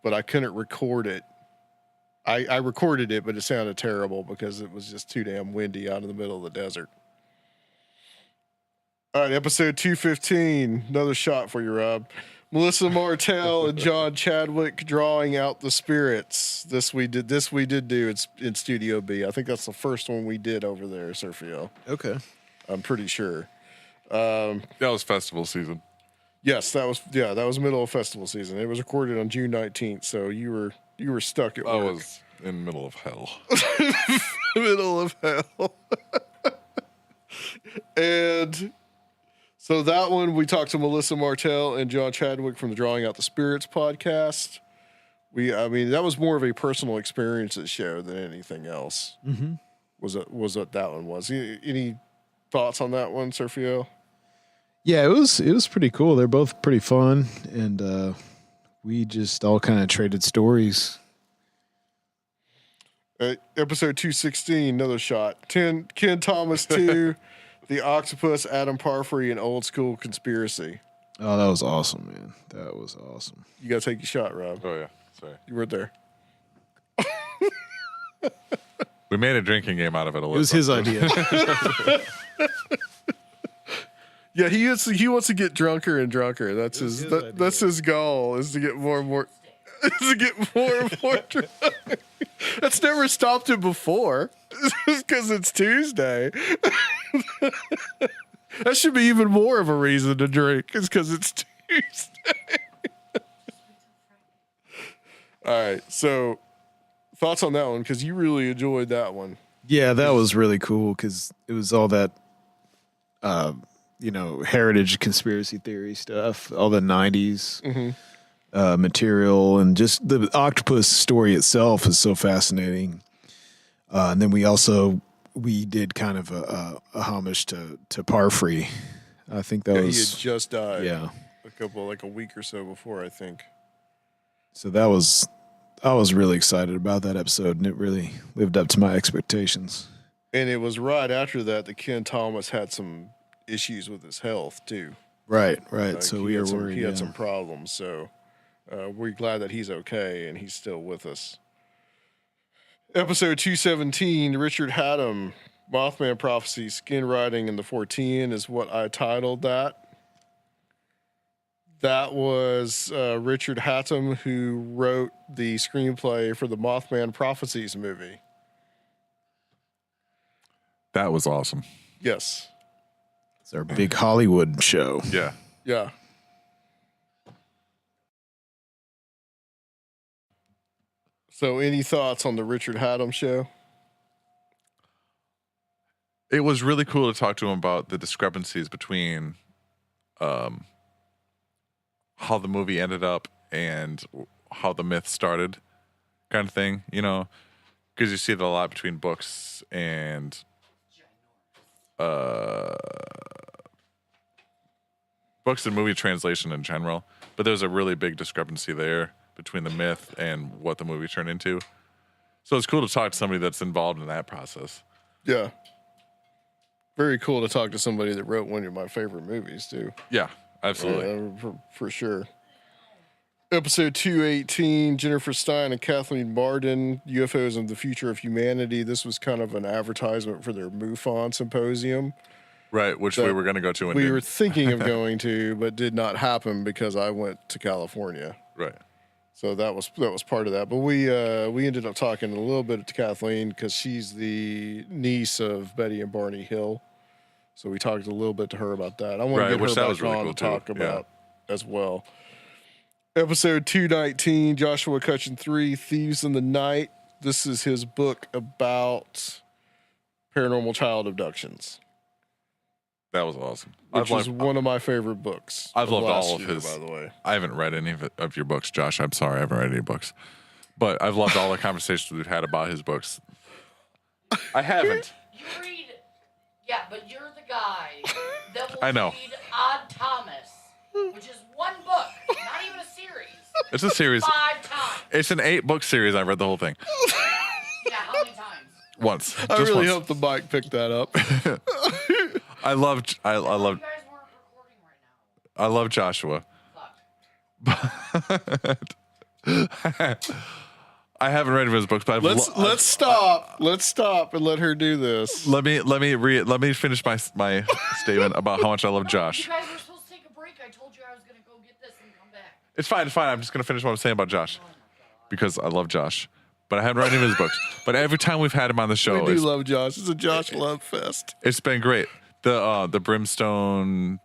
but I couldn't record it. I recorded it, but it sounded terrible because it was just too damn windy out in the middle of the desert. All right, episode 215, another shot for you, Rob. Melissa Martell and John Chadwick drawing out the spirits. This we did do in Studio B. I think that's the first one we did over there, Sergio. Okay. I'm pretty sure. That was festival season. Yes, that was middle of festival season. It was recorded on June 19th, so you were stuck at work. I was in the middle of hell. Middle of hell. And so that one, we talked to Melissa Martell and John Chadwick from the Drawing Out the Spirits podcast. That was more of a personal experiences show than anything else. Mm-hmm. Was what that one was. Any thoughts on that one, Sergio? Yeah, it was pretty cool. They're both pretty fun, and we just all kind of traded stories. Episode 216, another shot. Ken Thomas 2, The Octopus, Adam Parfrey, and Old School Conspiracy. Oh, that was awesome, man. That was awesome. You got to take your shot, Rob. Oh yeah, sorry. You weren't there. We made a drinking game out of it a little. It was his idea. Yeah, he wants to get drunker and drunker. That's his idea. that's his goal, is to get more and more drunk. That's never stopped him before. Just because it's Tuesday. That should be even more of a reason to drink, is because it's Tuesday. All right, so thoughts on that one, because you really enjoyed that one. Yeah, that was really cool because it was all that, heritage conspiracy theory stuff, all the 90s material, and just the octopus story itself is so fascinating. And then we did kind of a homage to Parfrey. I think that Yeah, was he had just died. yeah. a week or so before, I think. So I was really excited about that episode, and it really lived up to my expectations. And it was right after that Ken Thomas had some issues with his health too. Right. Like, So he we had were some, worried. He had yeah. some problems, so we're glad that he's okay and he's still with us. Episode 217, Richard Hatem, Mothman Prophecy, Skin Riding in the 14 is what I titled that. That was Richard Hatem, who wrote the screenplay for the Mothman Prophecies movie. That was awesome. Yes. It's our big Hollywood show. Yeah. Yeah. So, any thoughts on the Richard Hatem show? It was really cool to talk to him about the discrepancies between how the movie ended up and how the myth started, kind of thing, because you see it a lot between books and books and movie translation in general. But there's a really big discrepancy there between the myth and what the movie turned into. So it's cool to talk to somebody that's involved in that process. Yeah. Very cool to talk to somebody that wrote one of my favorite movies, too. Yeah, absolutely. For sure. Episode 218, Jennifer Stein and Kathleen Barden, UFOs and the Future of Humanity. This was kind of an advertisement for their MUFON symposium. Right, which we were going to go to. And We didn't. were thinking of going to, but did not happen because I went to California. Right. So that was part of that. But we ended up talking a little bit to Kathleen because she's the niece of Betty and Barney Hill. So we talked a little bit to her about that. I want Right, to get which her that back was really on cool to too. talk Yeah. about as well. Episode 219, Joshua Cutchin 3, Thieves in the Night. This is his book about paranormal child abductions, That was awesome. which is one of my favorite books. I've loved last all of year, his. by the way. I haven't read any of your books, Josh. I'm sorry, I haven't read any books. But I've loved all the conversations we've had about his books. I haven't. You read, yeah, but you're the guy that will I know. read Odd Thomas, which is one book, not even a series, It's a series. 5 times. It's an 8-book series. I read the whole thing Yeah, how many times? once. I Just really once. hope the mic picked that up. I loved. I You loved. guys weren't recording right now. I love Joshua. Fuck. I haven't read his books, but Let's stop. Let's stop and let her do this. let me finish my statement about how much I love You Josh. guys were supposed to take a break. I told you I was going to go get this and come back. It's fine. It's fine. I'm just gonna finish what I'm saying about Josh because I love Josh, but I haven't read any of his books. But every time we've had him on the show, We do it's, love Josh. It's a Josh love fest. it's been great. The Brimstone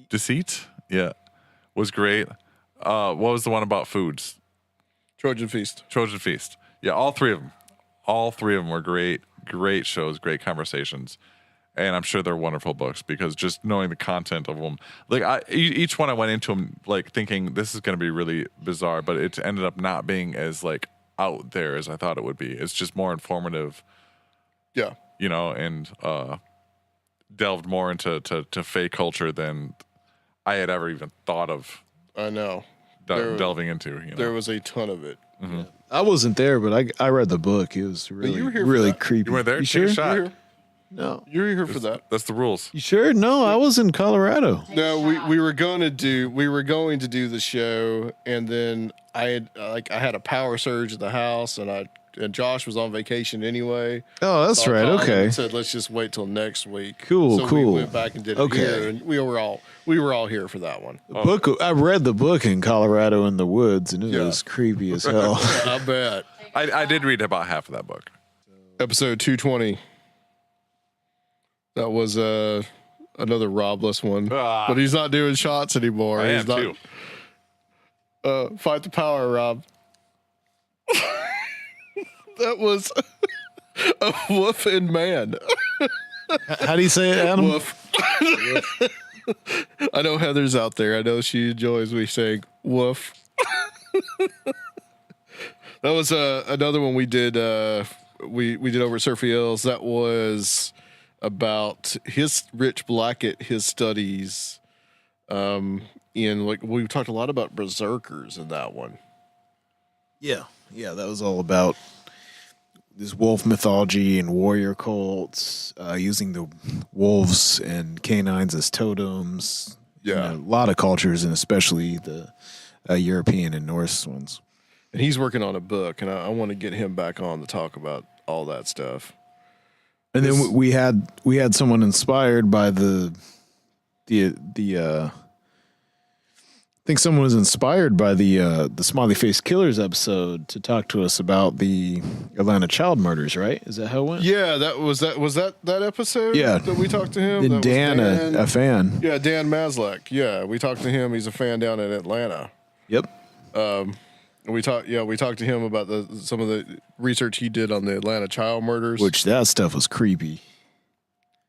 Deceit, yeah, was great. What was the one about foods? Trojan Feast. Trojan Feast. Yeah, all three of them. All three of them were great, great shows, great conversations. And I'm sure they're wonderful books because just knowing the content of them, like each one I went into them like thinking this is going to be really bizarre, but it ended up not being as like out there as I thought it would be. It's just more informative, Yeah. and delved more into to fake culture than I had ever even thought of I know. There- delving into. There was a ton of it. I wasn't there, but I read the book. It was really, you were here for really that. creepy. You were there? You Take sure? a shot. You're here, No. you're here for that. That's the rules. You sure? No, I was in Colorado. No, we were going to do the show, and then I had a power surge at the house, and I and Josh was on vacation anyway. Oh, that's So I right. called him Okay. and said, let's just wait till next week. Cool, so cool. we went back and did it Okay. here, and we were all here for that one. The book. I read the book in Colorado in the woods, and it Yeah. was creepy as hell. I bet. I did read about half of that book. Episode 220. That was another Robless one, Ah. but he's not doing shots anymore. I He's am not. too. Fight the power, Rob. That was a wolf and man. How do you say it, Adam? Woof. I know Heather's out there. I know she enjoys me saying woof. That was another one we did. We did over at Surfy Hills. That was about Rich Blackett, his studies. In like we talked a lot about berserkers in that one. Yeah, that was all about this wolf mythology and warrior cults, using the wolves and canines as totems. Yeah. A lot of cultures, and especially the European and Norse ones. And he's working on a book, and I want to get him back on to talk about all that stuff. And then we had someone inspired by I think someone was inspired by the Smiley Face Killers episode to talk to us about the Atlanta child murders, right? Is that how it went? Yeah, was that episode. Yeah. that we talked to him. And That was Dan, a fan. Yeah, Dan Maslak. Yeah, we talked to him. He's a fan down in Atlanta. Yep. And we talked to him about some of the research he did on the Atlanta child murders. Which that stuff was creepy.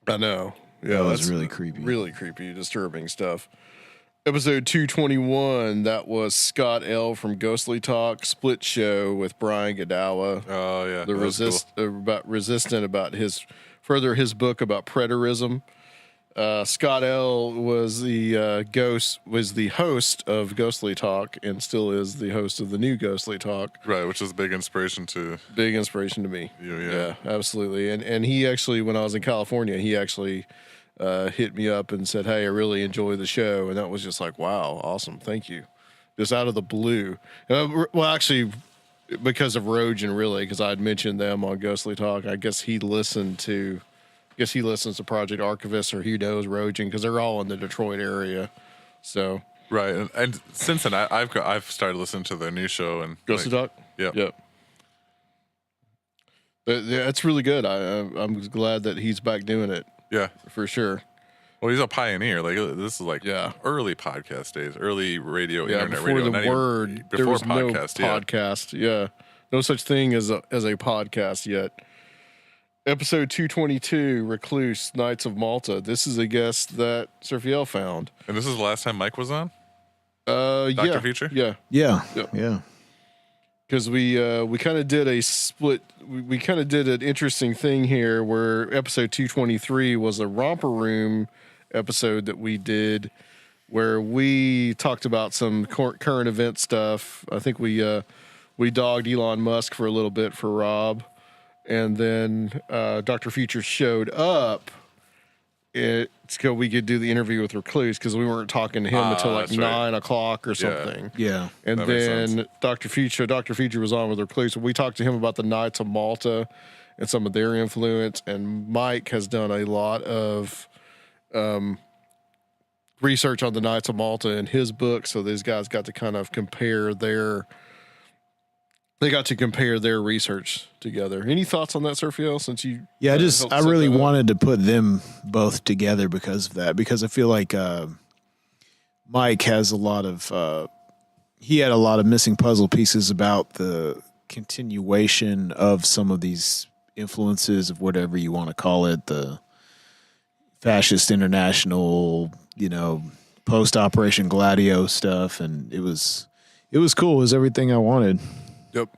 I know. Yeah, That was that's really creepy. Really creepy, disturbing stuff. Episode 221, that was Scott L. from Ghostly Talk, split show with Brian Godawa. Oh yeah, that was cool. About Resistant, about his book about preterism. Scott L. was the host of Ghostly Talk and still is the host of the new Ghostly Talk. Right, which is a big inspiration to Big inspiration to me. you. Yeah. Absolutely. And he actually, when I was in California, he actually hit me up and said, "Hey, I really enjoy the show," and that was just like, "Wow, awesome, thank you." Just out of the blue. Well, actually, because of Rogan, really, because I had mentioned them on Ghostly Talk. I guess he listens to Project Archivist, or he knows Rogan because they're all in the Detroit area. So Right, and since then I've started listening to their new show and Ghostly Talk. Yep. Yep. But yeah, it's really good. I'm glad that he's back doing it Yeah. for sure. Well, he's a pioneer. Like this is like Yeah. early podcast days, early radio, Yeah, internet before radio. the not even- word, there before was podcast. no Yeah. podcast. Yeah, no such thing as a podcast yet. Episode 222, Recluse, Knights of Malta. This is a guest that Surfiel found. And this is the last time Mike was on. Yeah, Dr. Future? Yeah, Yeah. Yep. Yeah. because we kind of did a split. We kind of did an interesting thing here, where episode 223 was a romper room episode that we did, where we talked about some current event stuff. I think we dogged Elon Musk for a little bit for Rob, and then Dr. Future showed up. So we could do the interview with Recluse, because we weren't talking to him until like that's right. 9:00 or something. Yeah. And That makes then sense. Dr. Future was on with Recluse. We talked to him about the Knights of Malta and some of their influence. And Mike has done a lot of research on the Knights of Malta in his book. So these guys got to kind of compare their research together. Any thoughts on that, Surfiel? Since you Yeah, I helped I set really that up? wanted to put them both together because of that. Because I feel like Mike has a lot of he had a lot of missing puzzle pieces about the continuation of some of these influences of whatever you want to call it, the fascist international, post Operation Gladio stuff, and it was cool. It was everything I wanted. Yep.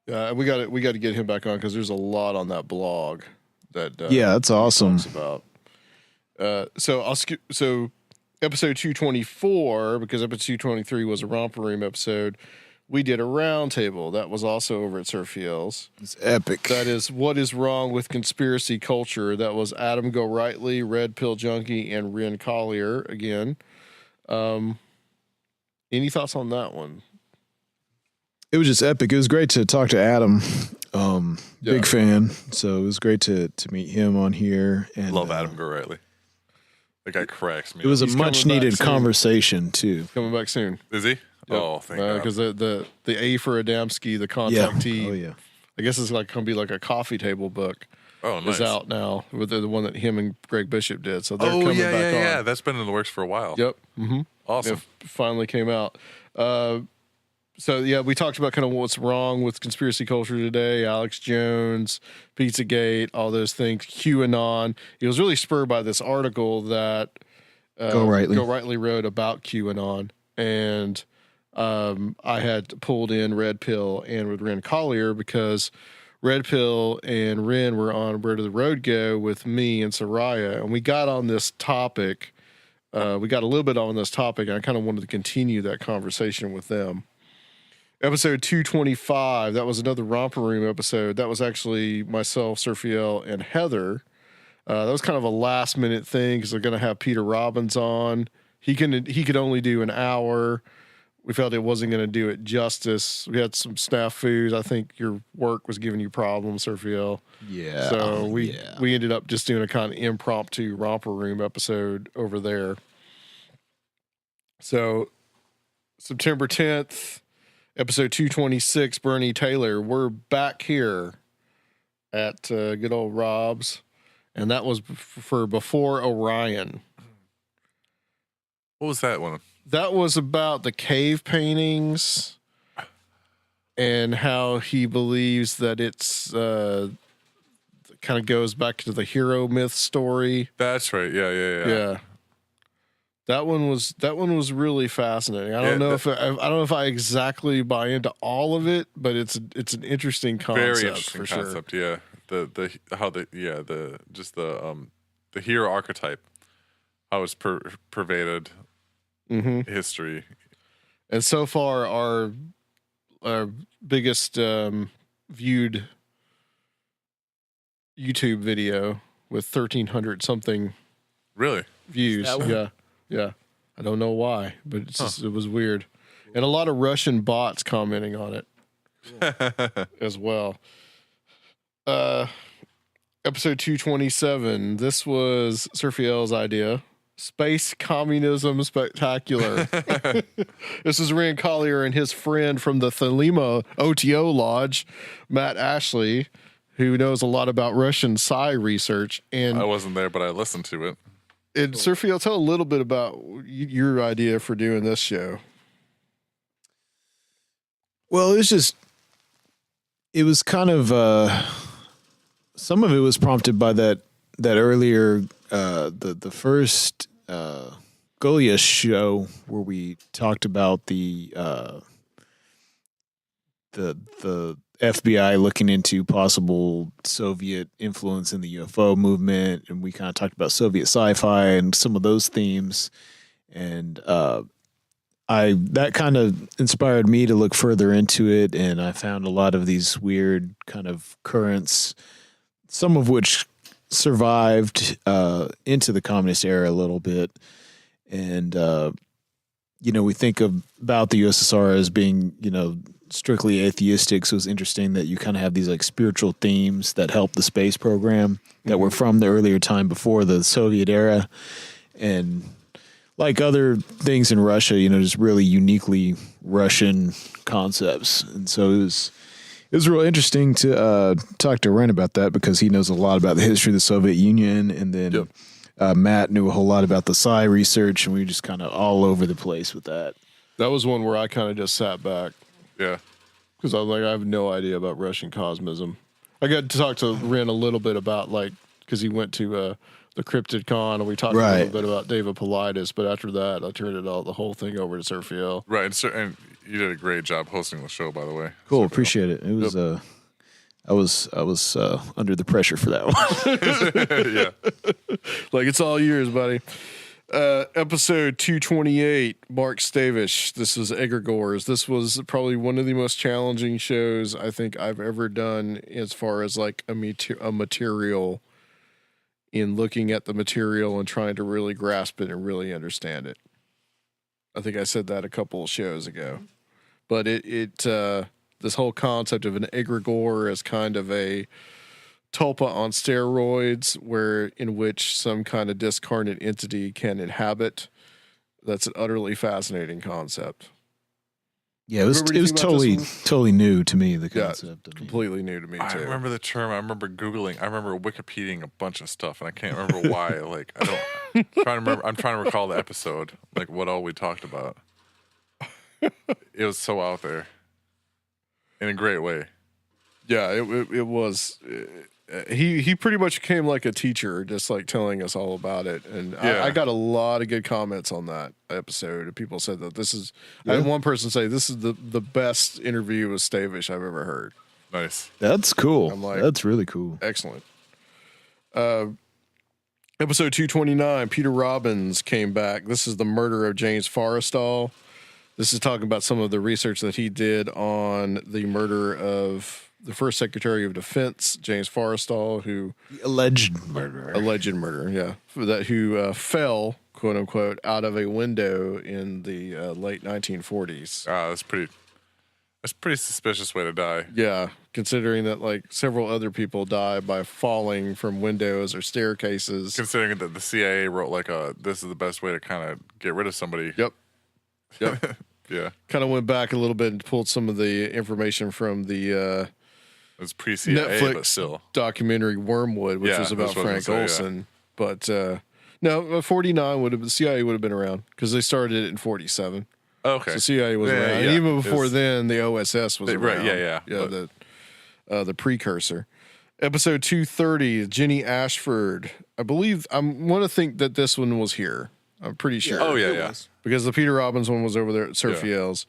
Yeah, we got to get him back on, because there's a lot on that blog that Yeah, that's awesome. talks about. So I'll skip. So episode 224, because episode 223 was a romper room episode. We did a roundtable that was also over at Surfiel's. It's epic. That is what is wrong with conspiracy culture. That was Adam Go Rightly, Red Pill Junkie, and Ren Collier again. Any thoughts on that one? It was just epic. It was great to talk to Adam. Yeah. Big fan. So it was great to meet him on here. And Love Adam Gorightly. That guy cracks me. It was up. a He's much coming back needed soon. conversation too. Coming back soon. Is he? Oh, thank God. Because the A for Adamski, the contactee. Oh yeah. I guess it's like going to be like a coffee table book. Oh, nice. Is out now with the one that him and Greg Bishop did. So they're Oh, coming yeah, back on. yeah. That's been in the works for a while. Yep. Mm-hmm. Awesome. It finally came out. So yeah, we talked about kind of what's wrong with conspiracy culture today. Alex Jones, Pizzagate, all those things. QAnon. It was really spurred by this article that Go Rightly wrote about QAnon, and I had pulled in Red Pill and with Ren Collier because Red Pill and Ren were on Where Did the Road Go with me and Soraya, and we got on this topic. We got a little bit on this topic, and I kind of wanted to continue that conversation with them. Episode 225, that was another Romper Room episode. That was actually myself, Surfiel, and Heather. That was kind of a last minute thing because they're going to have Peter Robbins on. He could only do an hour. We felt it wasn't going to do it justice. We had some snafus. I think your work was giving you problems, Surfiel. Yeah. So we ended up just doing a kind of impromptu Romper Room episode over there. So September 10th, episode 226, Bernie Taylor. We're back here at good old Rob's, and that was for Before Orion. What was that one? That was about the cave paintings and how he believes that it's kind of goes back to the hero myth story. That's right. Yeah. That one was really fascinating. I don't know if I exactly buy into all of it, but it's an interesting concept. Very interesting for concept. sure. Yeah. The hero archetype, how it's pervaded history. And so far, our biggest viewed YouTube video with 1,300 something Really? views. That one? Yeah. I don't know why, but it's just, it was weird. And a lot of Russian bots commenting on it as well. Episode 227. This was Surfiel's idea. Space Communism Spectacular. This is Rand Collier and his friend from the Thelema OTO Lodge, Matt Ashley, who knows a lot about Russian psi research. And I wasn't there, but I listened to it. And Surfiel, tell a little bit about your idea for doing this show. Well, it was kind of some of it was prompted by that earlier the first Golia show where we talked about the FBI looking into possible Soviet influence in the UFO movement, and we kind of talked about Soviet sci-fi and some of those themes, and that kind of inspired me to look further into it, and I found a lot of these weird kind of currents, some of which survived into the communist era a little bit, and we think about the USSR as being strictly atheistic, so it's interesting that you kind of have these like spiritual themes that help the space program that were from the earlier time before the Soviet era, and like other things in Russia, just really uniquely Russian concepts. And so it was real interesting to talk to Ren about that because he knows a lot about the history of the Soviet Union, and then Matt knew a whole lot about the psi research, and we were just kind of all over the place with that. That was one where I kind of just sat back. Yeah. Because I was like, I have no idea about Russian cosmism. I got to talk to Ren a little bit about, because he went to the Cryptid Con, and we talked a little bit about David Paulides, but after that, I turned the whole thing over to Surfiel. Right. And you did a great job hosting the show, by the way. Cool. Appreciate it. It was, I was under the pressure for that one. Yeah. It's all yours, buddy. Episode 228, Mark Stavish. This was Egregores. This was probably one of the most challenging shows I think I've ever done as far as a material, in looking at the material and trying to really grasp it and really understand it. I think I said that a couple of shows ago, but it this whole concept of an egregore as kind of a tulpa on steroids, in which some kind of discarnate entity can inhabit. That's an utterly fascinating concept. Yeah, it was Remember anything about this totally new to me, the Yeah, concept. I mean, completely new to me too. I remember the term. I remember Googling. I remember Wikipediaing a bunch of stuff, and I can't remember why. Like, I don't. I'm trying to recall the episode, like what all we talked about. It was so out there, in a great way. Yeah, it was. He pretty much became like a teacher, just like telling us all about it. And Yeah. I got a lot of good comments on that episode. People said that this is. I had one person say this is the best interview with Stavish I've ever heard. Nice. that's cool. I'm like- That's really cool. Excellent. Episode 229, Peter Robbins came back. This is the murder of James Forrestal. This is talking about some of the research that he did on the murder of the first Secretary of Defense, James Forrestal, who Alleged murderer. alleged murder, yeah, who fell, quote unquote, out of a window in the late 1940s. That's pretty. That's a pretty suspicious way to die. Yeah, considering that like several other people die by falling from windows or staircases. Considering that the CIA wrote like this is the best way to kind of get rid of somebody. Yep. Yeah. Kind of went back a little bit and pulled some of the information from the It was pre-CIA, but Netflix still. documentary Wormwood, which Yeah, was about that's what I Frank was gonna Olson. But no, 49 would have the CIA would have been around because they started it in 47. Oh, okay. So CIA was Yeah, around. yeah, And even it before was- then, the OSS was They- around. right, yeah. The precursor. Episode 230, Jenny Ashford. I believe I want to think that this one was here. I'm pretty sure. Oh, yeah. Because the Peter Robbins one was over there at Surfiel's.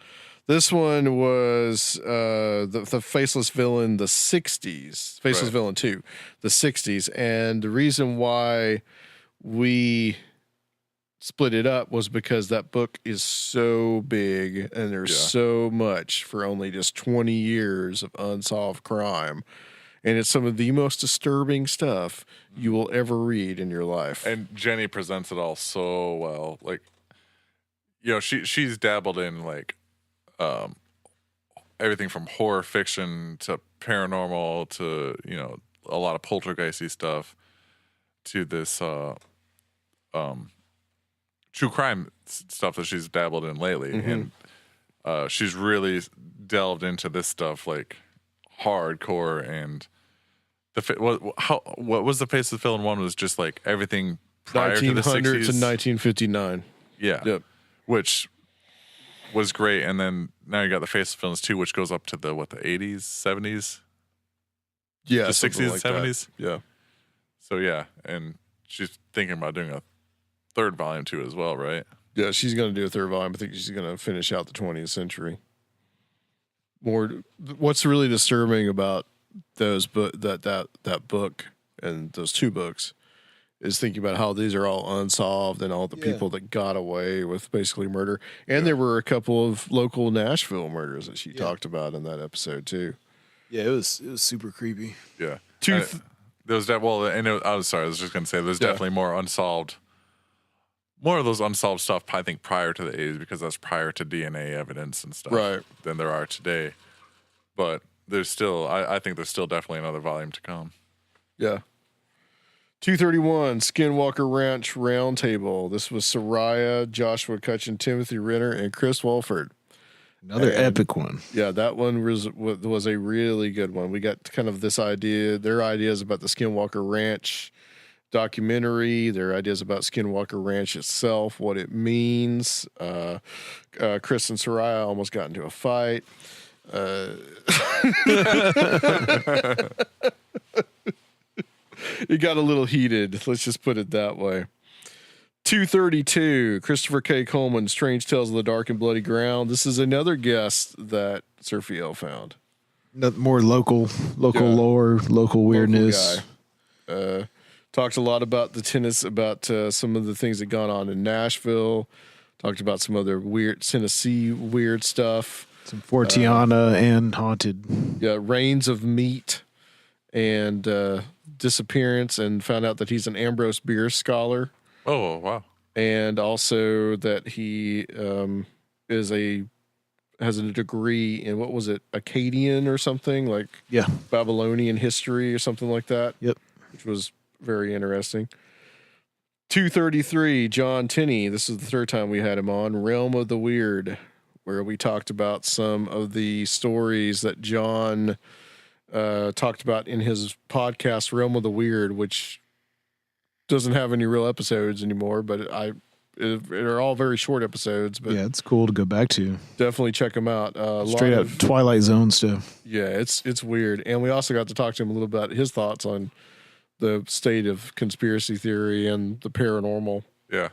This one was the Faceless Villain, the 60s. Faceless Right. Villain 2, the 60s. And the reason why we split it up was because that book is so big and there's Yeah. so much for only just 20 years of unsolved crime. And it's some of the most disturbing stuff you will ever read in your life. And Jenny presents it all so well. Like, she's dabbled in like everything from horror fiction to paranormal to a lot of poltergeisty stuff to this true crime stuff that she's dabbled in lately, and she's really delved into this stuff like hardcore. And what was the Face of the Villain one was just like everything prior to the 1900 to 60s. 1959. Yeah. Yep. Which was great. And then now you got the Face of Villains 2, which goes up to the 80s, 70s? Yeah. The something 60s, like that. 70s? Yeah. So yeah. And she's thinking about doing a third volume too as well, right? Yeah. She's going to do a third volume. I think she's going to finish out the 20th century. What's really disturbing about those that book and those two books is thinking about how these are all unsolved and all the people that got away with basically murder. And there were a couple of local Nashville murders that she talked about in that episode too. Yeah, it was super creepy. Yeah. Two And there was that. Well, and I was sorry. I was just going to say there's definitely more of those unsolved stuff. I think prior to the 80s, because that's prior to DNA evidence and stuff, Right. than there are today. But there's still, I think there's still definitely another volume to come. Yeah. 231, Skinwalker Ranch Roundtable. This was Soraya, Joshua Cutchin, Timothy Renner, and Chris Wolford. Another And- epic one. Yeah, that one was a really good one. We got kind of this idea, their ideas about the Skinwalker Ranch documentary, their ideas about Skinwalker Ranch itself, what it means. Chris and Soraya almost got into a fight. It got a little heated. Let's just put it that way. 232, Christopher K. Coleman, Strange Tales of the Dark and Bloody Ground. This is another guest that Surfiel found. More local lore, local weirdness. Local guy. Talked a lot about the tennis, about some of the things that gone on in Nashville. Talked about some other weird Tennessee weird stuff. Some Fortiana and Haunted. Yeah, Reigns of Meat and Disappearance, and found out that he's an Ambrose Bierce scholar. Oh, wow. And also that he is a has a degree in, what was it, Akkadian or something, like Yeah. Babylonian history or something like that. Yep. Which was very interesting. 233, John Tinney. This is the third time we had him on. Realm of the Weird, where we talked about some of the stories that John talked about in his podcast, Realm of the Weird, which doesn't have any real episodes anymore, but they're all very short episodes. But Yeah, it's cool to go back to. definitely check them out. Straight up Twilight Zone stuff. Yeah, it's weird. And we also got to talk to him a little about his thoughts on the state of conspiracy theory and the paranormal. Yeah.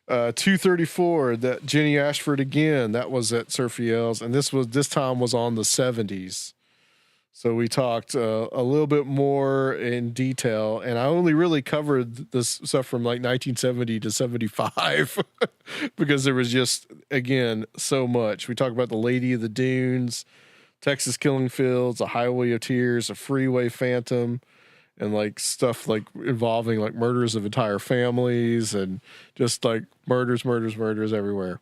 234, that Jenny Ashford again, that was at Surfiel's, and this time was on the 70s. So we talked a little bit more in detail, and I only really covered this stuff from like 1970 to 75 because there was just, again, so much. We talked about the Lady of the Dunes, Texas Killing Fields, a Highway of Tears, a Freeway Phantom, and like stuff like involving like murders of entire families and just like murders everywhere.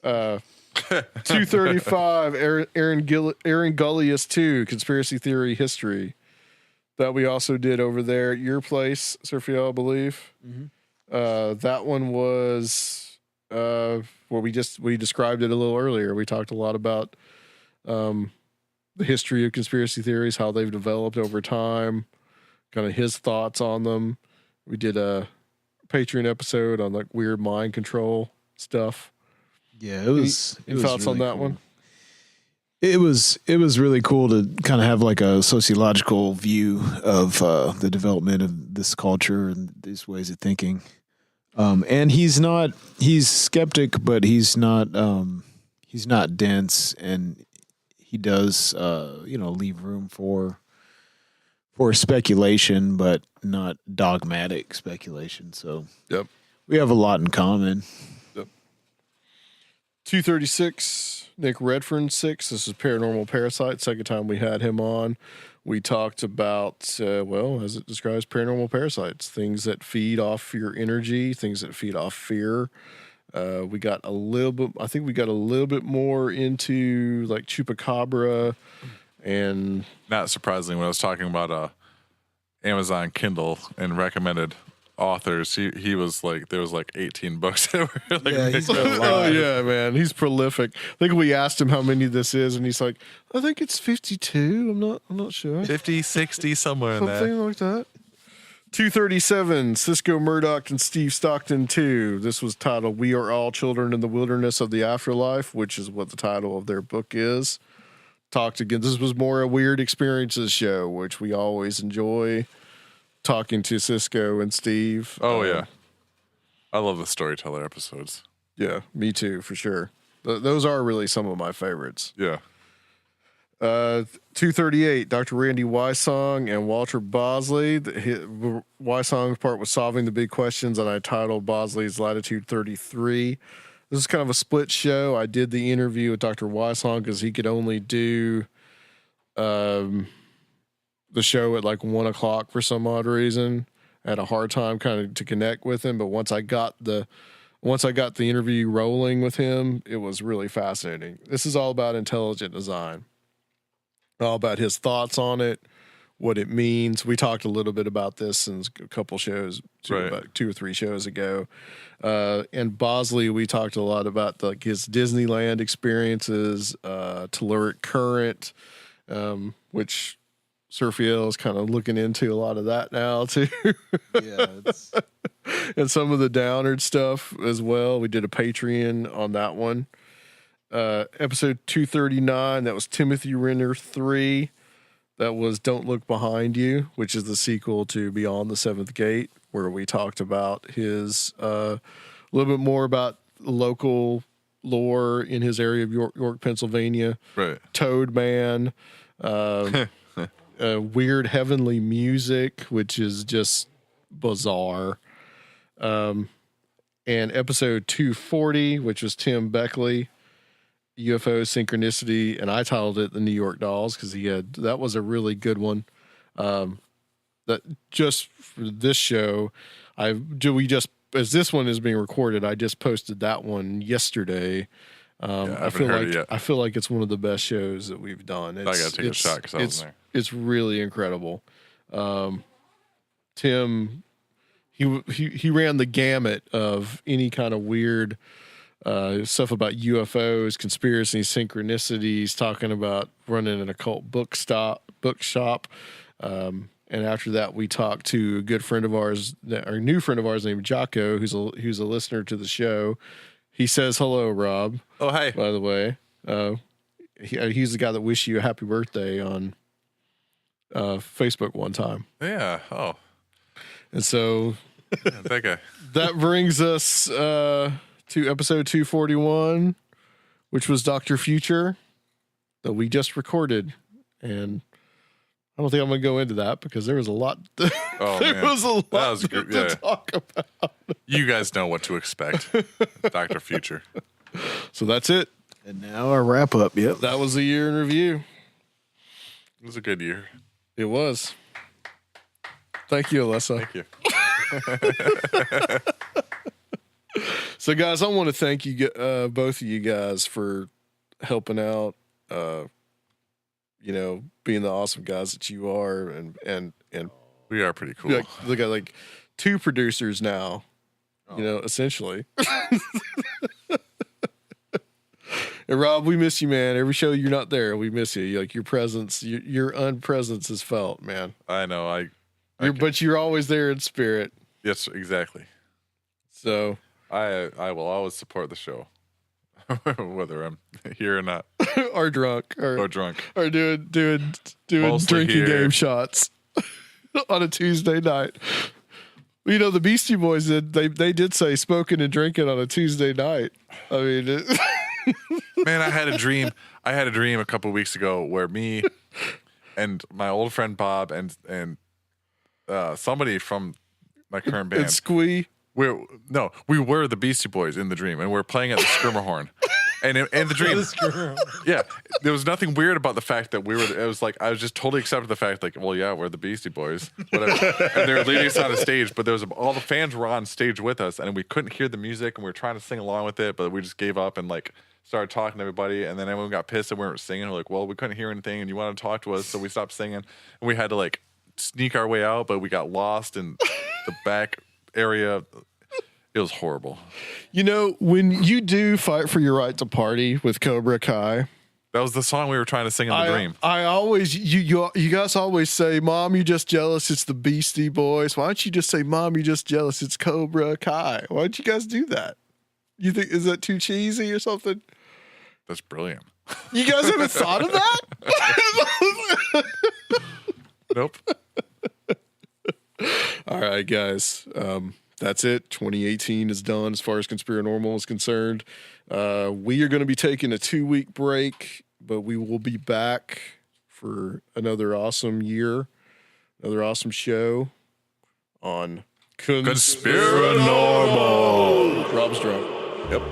235, Aaron Gullius 2, Conspiracy Theory History, that we also did over there at your place, Sergio, I believe. That one was where we described it a little earlier. We talked a lot about the history of conspiracy theories, how they've developed over time, kind of his thoughts on them. We did a Patreon episode on like weird mind control stuff. Yeah, it was. Any thoughts on that one? It was really cool to kind of have like a sociological view of the development of this culture and these ways of thinking. And he's skeptic, but he's not dense, and he does leave room for speculation, but not dogmatic speculation. So Yep. we have a lot in common. 236, Nick Redfern 6. This is Paranormal Parasite. Second time we had him on. We talked about, as it describes, paranormal parasites, things that feed off your energy, things that feed off fear. We got a little bit more into like Chupacabra, and Not surprisingly, when I was talking about Amazon Kindle and recommended authors, he was like, there was like 18 books that were like, Yeah, he's got a lot. oh yeah, man, he's prolific. I think we asked him how many this is, and he's like, I think it's 52. I'm not sure. 50, 60, somewhere in there. Something like that. 237, Cisco Murdoch and Steve Stockton 2. This was titled We Are All Children in the Wilderness of the Afterlife, which is what the title of their book is. Talked again. This was more a Weird Experiences show, which we always enjoy talking to Cisco and Steve. Oh, yeah. I love the storyteller episodes. Yeah, me too, for sure. Those are really some of my favorites. Yeah. 238, Dr. Randy Wysong and Walter Bosley. Wysong's part was solving the big questions, and I titled Bosley's Latitude 33. This is kind of a split show. I did the interview with Dr. Wysong because he could only do the show at like 1 o'clock for some odd reason. I had a hard time kind of to connect with him, but once I got the interview rolling with him, it was really fascinating. This is all about intelligent design. All about his thoughts on it, what it means. We talked a little bit about this in a couple shows, about 2 or 3 shows ago. And Bosley, we talked a lot about like his Disneyland experiences, Telluric Current, which Surfiel is kind of looking into a lot of that now too. Yeah, and some of the Downard stuff as well. We did a Patreon on that one. Episode 239, that was Timothy Renner 3. That was Don't Look Behind You, which is the sequel to Beyond the Seventh Gate, where we talked about his a little bit more about local lore in his area of York, Pennsylvania. Right. Toad Man, weird heavenly music, which is just bizarre. And episode 240, which was Tim Beckley, UFO Synchronicity, and I titled it The New York Dolls because that was a really good one. That just for this show, as this one is being recorded, I just posted that one yesterday. I haven't heard it yet. I feel like it's one of the best shows that we've done. I gotta take a shot because I was there. It's really incredible. Tim, he ran the gamut of any kind of weird stuff about UFOs, conspiracies, synchronicities, talking about running an occult bookshop. And after that, we talked to a good friend of ours, our new friend of ours named Jocko, who's a listener to the show. He says hello, Rob. Oh, hey. By the way, he's the guy that wished you a happy birthday on Facebook one time. Yeah. Oh. And so that guy. That brings us to episode 241, which was Dr. Future that we just recorded. And I don't think I'm going to go into that because there was a lot. Was a lot to talk about. You guys know what to expect, Dr. Future. So that's it. And now our wrap up. Yep. That was the year in review. It was a good year. It was. Thank you, Alyssa. Thank you. So, guys, I want to thank you, both of you guys, for helping out. Being the awesome guys that you are, and we are pretty cool. Look at like 2 producers now. Essentially. And Rob, we miss you, man. Every show you're not there, we miss you. Like your presence, your unpresence is felt, man. I know. But you're always there in spirit. Yes, exactly. So I will always support the show, whether I'm here or not, or drunk, or drunk, or doing Mostly drinking here. game shots on a Tuesday night. The Beastie Boys they did say smoking and drinking on a Tuesday night. I mean, man, I had a dream. I had a dream a couple of weeks ago where me and my old friend Bob and somebody from my current band, and Squee. we were the Beastie Boys in the dream, and we're playing at the Skirmerhorn. And in the dream, yeah, there was nothing weird about the fact that we were. It was like I was just totally accepted the fact, like, well, yeah, we're the Beastie Boys, whatever. And they were leading us on a stage, but all the fans were on stage with us, and we couldn't hear the music, and we were trying to sing along with it, but we just gave up and like started talking to everybody, and then everyone got pissed that we weren't singing. We're like, well, we couldn't hear anything, and you wanted to talk to us, so we stopped singing, and we had to like sneak our way out, but we got lost in the back area. It was horrible. When you do fight for your right to party with Cobra Kai, that was the song we were trying to sing in the dream. I always, you guys always say, Mom, you're just jealous. It's the Beastie Boys. Why don't you just say, Mom, you're just jealous. It's Cobra Kai. Why don't you guys do that? You think, is that too cheesy or something? That's brilliant. You guys haven't thought of that? Nope. All right, guys. That's it. 2018 is done as far as Conspirinormal is concerned. We are going to be taking a 2-week break, but we will be back for another awesome year, another awesome show on Conspirinormal. Rob's drunk. Yep.